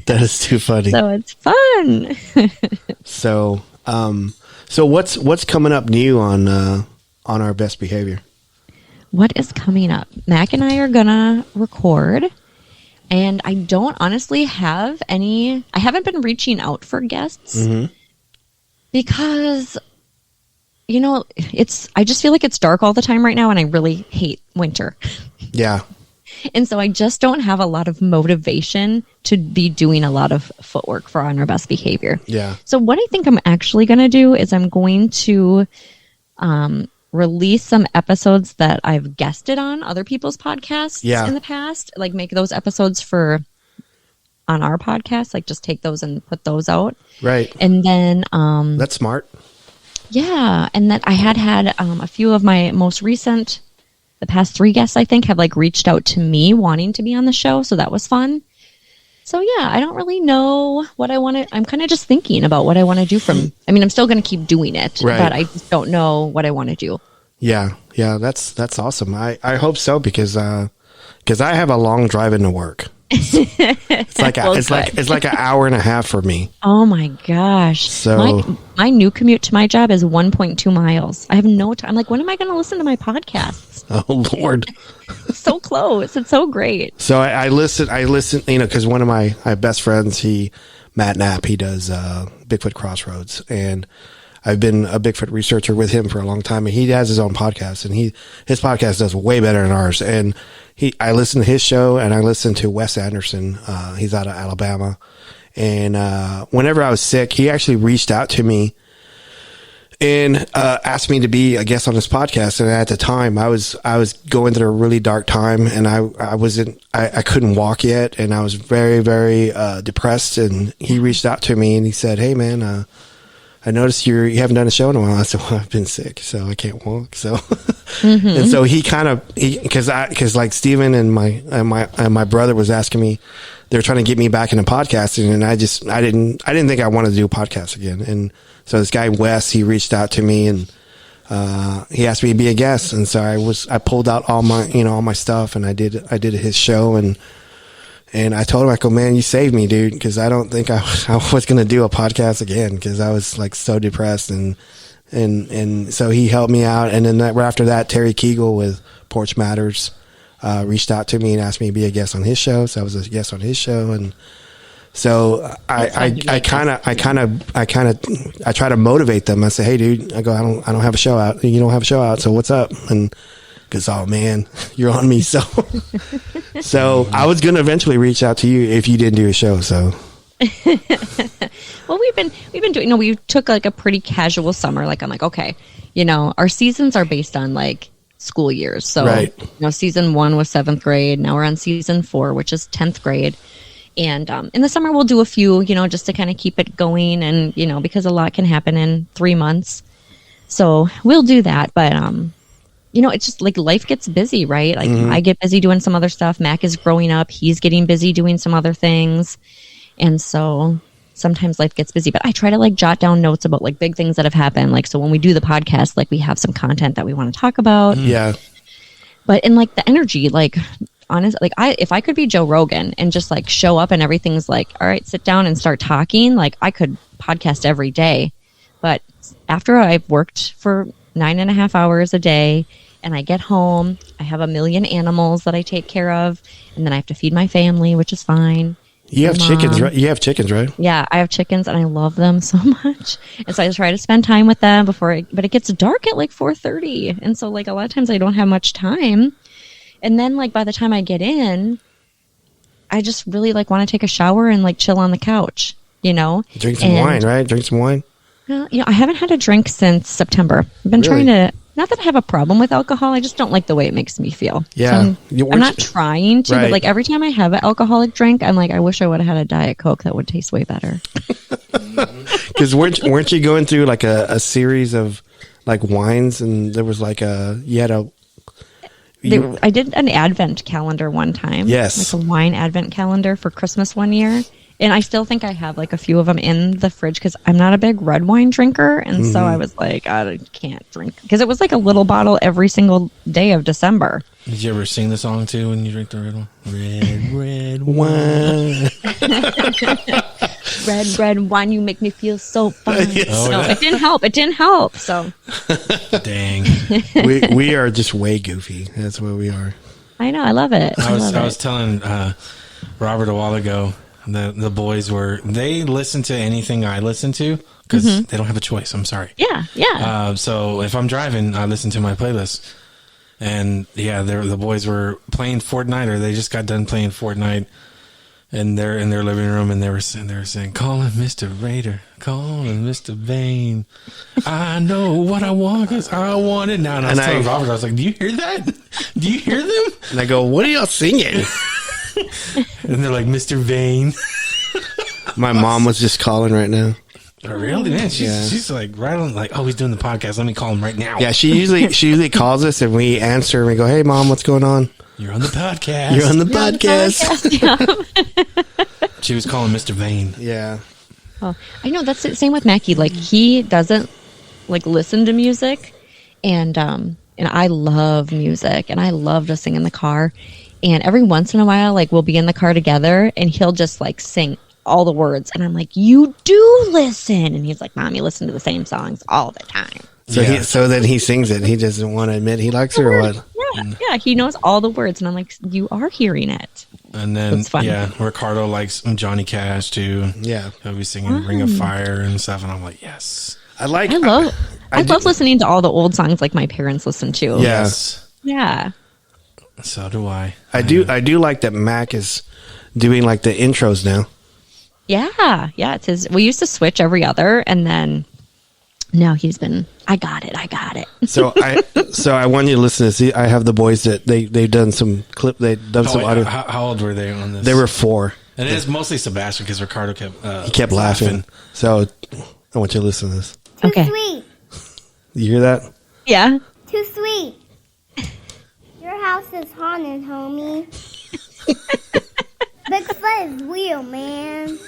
That is too funny. So it's fun. So what's coming up new on our best behavior? What is coming up? Mac and I are gonna record, and I don't honestly have any. I haven't been reaching out for guests because, you know, I just feel like it's dark all the time right now, and I really hate winter. Yeah. And so I just don't have a lot of motivation to be doing a lot of footwork for On Our Best Behavior. Yeah. So what I think I'm actually going to do is I'm going to release some episodes that I've guested on other people's podcasts in the past. Like make those episodes on our podcast. Like just take those and put those out. Right. And then... that's smart. Yeah. And that I had a few of my most recent... The past 3 guests, I think, have like reached out to me wanting to be on the show. So that was fun. So yeah, I don't really know what I want to, I'm kind of just thinking about what I want to do I'm still going to keep doing it, but I just don't know what I want to do. Yeah. Yeah. That's awesome. I hope so because I have a long drive into work. It's like it's like an hour and a half for me. Oh my gosh! So my new commute to my job is 1.2 miles. I have no time. I'm like, when am I going to listen to my podcasts? Oh Lord! It's so close. It's so great. So I listen. You know, because one of my best friends, Matt Knapp, he does Bigfoot Crossroads, and I've been a Bigfoot researcher with him for a long time, and he has his own podcast, and his podcast does way better than ours. And I listen to his show, and I listen to Wes Anderson. He's out of Alabama, and whenever I was sick, he actually reached out to me and asked me to be a guest on his podcast. And at the time, I was going through a really dark time, and I couldn't walk yet, and I was very, very depressed. And he reached out to me, and he said, "Hey, man, I noticed you haven't done a show in a while." I said, "Well, I've been sick, so I can't walk." So, and so because like Steven and my brother was asking me, they were trying to get me back into podcasting, and I didn't think I wanted to do a podcast again. And so this guy Wes, he reached out to me, and he asked me to be a guest, and so I pulled out all my stuff, and I did his show, and I told him, I go, "Man, you saved me, dude, because I don't think I was going to do a podcast again because I was like so depressed and and so he helped me out. And then right after that, Terry Kegel with Porch Matters reached out to me and asked me to be a guest on his show. So I was a guest on his show, and so I try to motivate them. I say, hey, dude, I don't have a show out. You don't have a show out, so what's up? And because, oh man, you're on me. So I was going to eventually reach out to you if you didn't do a show. So. Well, we've been doing, we took like a pretty casual summer. Like, I'm like, okay, our seasons are based on like school years. So, right. Season 1 was 7th grade. Now we're on season 4, which is 10th grade. And in the summer, we'll do a few, just to kind of keep it going. And, because a lot can happen in 3 months. So we'll do that. But, it's just like life gets busy, right? Like I get busy doing some other stuff. Mac is growing up. He's getting busy doing some other things. And so sometimes life gets busy, but I try to like jot down notes about like big things that have happened. Like, so when we do the podcast, like we have some content that we want to talk about. Yeah. But in like the energy, like honestly, like if I could be Joe Rogan and just like show up and everything's like, all right, sit down and start talking. Like I could podcast every day, but after I've worked for 9.5 hours a day and I get home, I have a million animals that I take care of, and then I have to feed my family, which is fine. You have chickens, right? You have chickens, right? Yeah, I have chickens and I love them so much. And so I try to spend time with them but it gets dark at like 4:30. And so like a lot of times I don't have much time. And then like by the time I get in, I just really like want to take a shower and like chill on the couch, Drink some wine, right? Drink some wine. Well, I haven't had a drink since September. I've been trying to, not that I have a problem with alcohol, I just don't like the way it makes me feel. Yeah. So I'm not trying to, right. But like every time I have an alcoholic drink, I'm like, I wish I would have had a Diet Coke that would taste way better. Because weren't you going through like a series of like wines, and there was like I did an Advent calendar one time. Yes. Like a wine Advent calendar for Christmas one year. And I still think I have like a few of them in the fridge because I'm not a big red wine drinker. And so I was like, I can't drink. Because it was like a little bottle every single day of December. Did you ever sing the song too when you drink the red one? Red wine. Red wine, you make me feel so fine. Yes. Oh, No, yeah. it didn't help. So Dang. we are just way goofy. That's what we are. I know, I love it. I was telling Robert a while ago, the boys they listen to anything I listen to because they don't have a choice. I'm sorry. Yeah. So if I'm driving, I listen to my playlist. And yeah, the boys were playing Fortnite, or they just got done playing Fortnite, and they're in their living room, and they were saying, "Call him Mr. Raider, call him Mr. Vane. I know what I want because I want it now." And I was telling Robert, I was like, "Do you hear that? Do you hear them?" And I go, "What are y'all singing?" And they're like, "Mr. Vane." My mom was just calling right now. Oh, really, man? She's like right on, like, oh, he's doing the podcast. Let me call him right now. Yeah, she usually calls us and we answer and we go, "Hey, Mom, what's going on?" You're on the podcast. You're on the podcast. She was calling Mr. Vane. Yeah. Oh, I know that's the same with Mackie. Like he doesn't like listen to music, and I love music, and I love to sing in the car. And every once in a while, like we'll be in the car together, and he'll just like sing all the words, and I'm like, "You do listen?" And he's like, "Mom, you listen to the same songs all the time." So then he sings it. He doesn't want to admit he likes it or what? Yeah, he knows all the words, and I'm like, "You are hearing it." And then, It's fun. yeah, Ricardo likes Johnny Cash too. Yeah. He'll be singing Ring of Fire and stuff, and I'm like, yes. I love listening to all the old songs like my parents listened to. Yeah. Yes. Yeah. So do I. I do like that Mac is doing like the intros now. Yeah. It's his. We used to switch every other, and then now he's been. I got it. So I want you to listen to this. I have the boys that they've done some clip. They've done some audio. How old were they on this? They were 4. And it is mostly Sebastian because Ricardo kept laughing. So I want you to listen to this. Okay. Too sweet. You hear that? Yeah. Too sweet. Your house is haunted, homie. Bigfoot is real, man.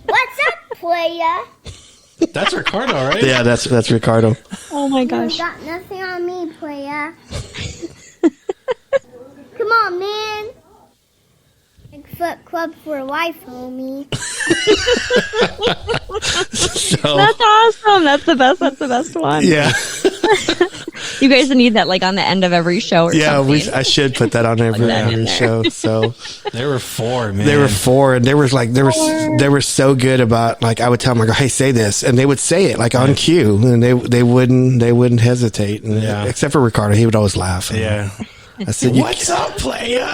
What's up, playa? That's Ricardo, right? Yeah, that's Ricardo. Oh my You gosh. got nothing on me, playa. Come on, man. Bigfoot Club for life, homie. So That's awesome. That's the best. That's the best one. Yeah. You guys need that like on the end of every show or something. I should put that on every show. So There were 4, man. there were 4, and they were so good about, like, I would tell them, I go, hey, say this, and they would say it like on cue, and they wouldn't hesitate, and except for Ricardo, he would always laugh. Yeah. I said, What's up, playa?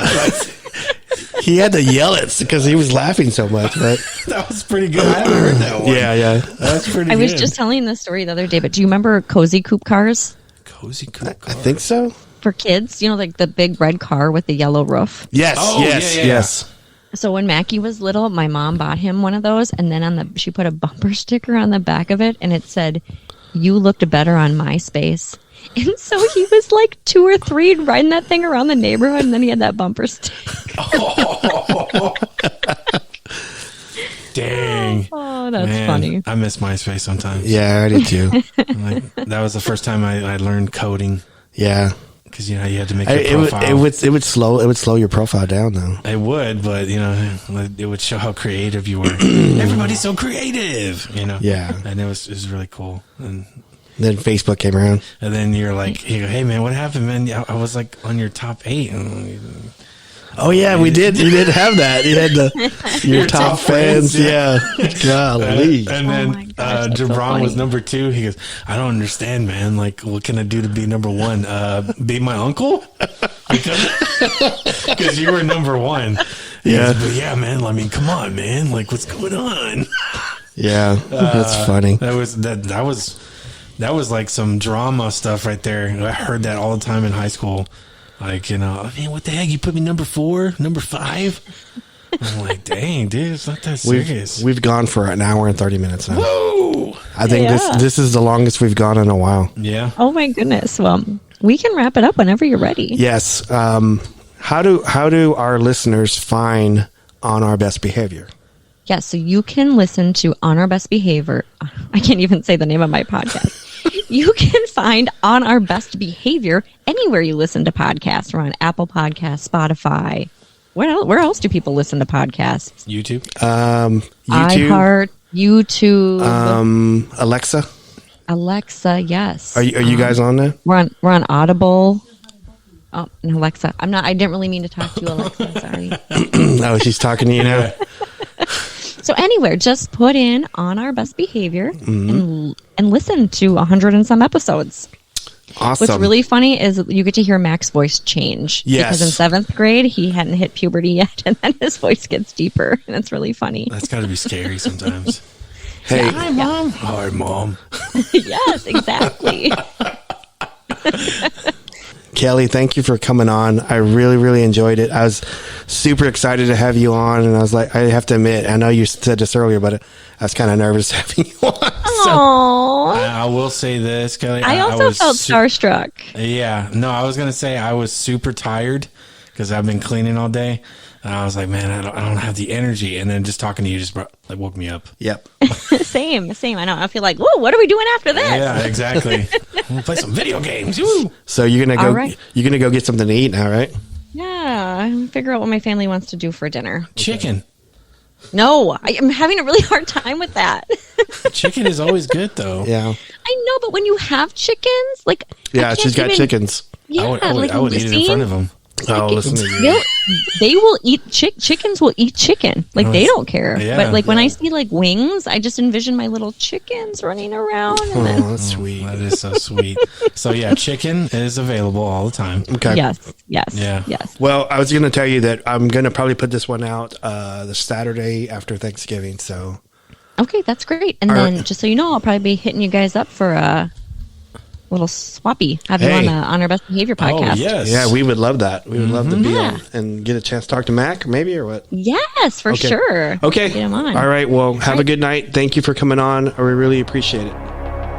he had to yell it because he was laughing so much. But That was pretty good. I haven't heard that one. yeah. That's pretty I good. was just telling this story the other day, but do you remember cozy coupe cars Cozy Coop I think so. for kids? You know, like the big red car with the yellow roof. Yes, Oh, yes, yeah. yes. So when Mackie was little, my mom bought him one of those, and then she put a bumper sticker on the back of it, and it said, "You looked better on MySpace." And so he was like 2 or 3 riding that thing around the neighborhood, and then he had that bumper sticker. Dang. Oh, that's Man, funny. I miss MySpace sometimes. Yeah, I did too. Like, that was the first time I learned coding Yeah. because you had to make your It would profile. it would slow your profile down though. It would, but it would show how creative you were. Everybody's so creative, Yeah. And it was really cool. And Then Facebook came around. then you go, hey man, what happened, man? I was like on your top 8. Oh yeah, we did. You did have that. You had your top fans. Yeah. Golly. And Oh then my gosh, that's so Jabron was funny. number 2. He goes, I don't understand, man. Like, what can I do to be number 1? Be my uncle? Because you were number 1. He Yeah. goes, but yeah, man. I mean, come on, man. Like, what's going on? Yeah, that's funny. That was like some drama stuff right there. I heard that all the time in high school. Like, I mean, what the heck? You put me number 4, number 5? I'm like, dang, dude, it's not that serious. We've gone for an hour and 30 minutes now. Whoa! I think Yeah. this is the longest we've gone in a while. Yeah. Oh my goodness. Well, we can wrap it up whenever you're ready. Yes. How do our listeners find On Our Best Behavior? Yeah, so you can listen to On Our Best Behavior. I can't even say the name of my podcast. You can find On Our Best Behavior anywhere you listen to podcasts. We're on Apple Podcasts, Spotify. Where else do people listen to podcasts? YouTube. YouTube, iHeart, YouTube, Alexa. Alexa. Yes. Are you guys on there? We're on Audible. Oh, and Alexa. I didn't really mean to talk to you, Alexa. Sorry. Oh, she's talking to you now. So anywhere, just put in On Our Best Behavior and listen to 100 and some episodes. Awesome. What's really funny is you get to hear Mac's voice change. Yes. Because in 7th grade, he hadn't hit puberty yet, and then his voice gets deeper, and it's really funny. That's got to be scary sometimes. Hey, Hi, Mom. Hi, Mom. Yes, exactly. Kelli, thank you for coming on. I really, really enjoyed it. I was super excited to have you on, and I was like, I have to admit, I know you said this earlier, but I was kind of nervous having you on. Aww. I will say this, Kelly. I also was felt starstruck. Yeah. No, I was going to say I was super tired because I've been cleaning all day. And I was like, man, I don't have the energy. And then just talking to you just woke me up. Yep. Same. I know. I feel like, whoa, what are we doing after this? Yeah, exactly. We'll play some video games. Woo! So you're gonna go. All right. You're gonna go get something to eat now, right? Yeah, figure out what my family wants to do for dinner. Chicken. No, I am having a really hard time with that. Chicken is always good, though. Yeah. I know, but when you have chickens, like I Yeah. can't She's got even- chickens. Yeah, I would eat it in front of them. Oh, listen to you. They will eat chickens. Will eat chicken. Like they don't care. Yeah. But like when I see like wings, I just envision my little chickens running around. And then, Oh, that's sweet. That is so sweet. So, yeah, chicken is available all the time. Okay. yes. Yeah. Well, I was going to tell you that I'm going to probably put this one out the Saturday after Thanksgiving. So Okay, that's great. And All then right. just so you know, I'll probably be hitting you guys up for a little swappy. Have you Hey. on our Best Behavior podcast? Oh, yes. yeah, we would love that. We would love to be Yeah. on and get a chance to talk to Mac, maybe, or what? Yes, for Okay. sure. Okay. Get him on. All right. Well, have a good night. Thank you for coming on. I really appreciate it.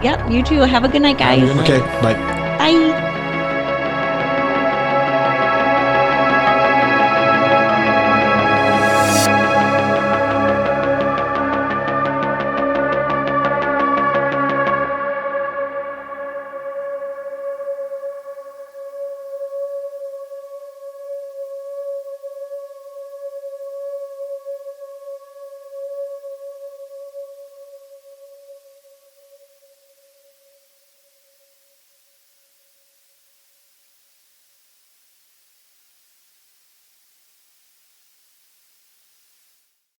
Yep, you too. Have a good night, guys. Have a good night. Okay. Bye. Bye.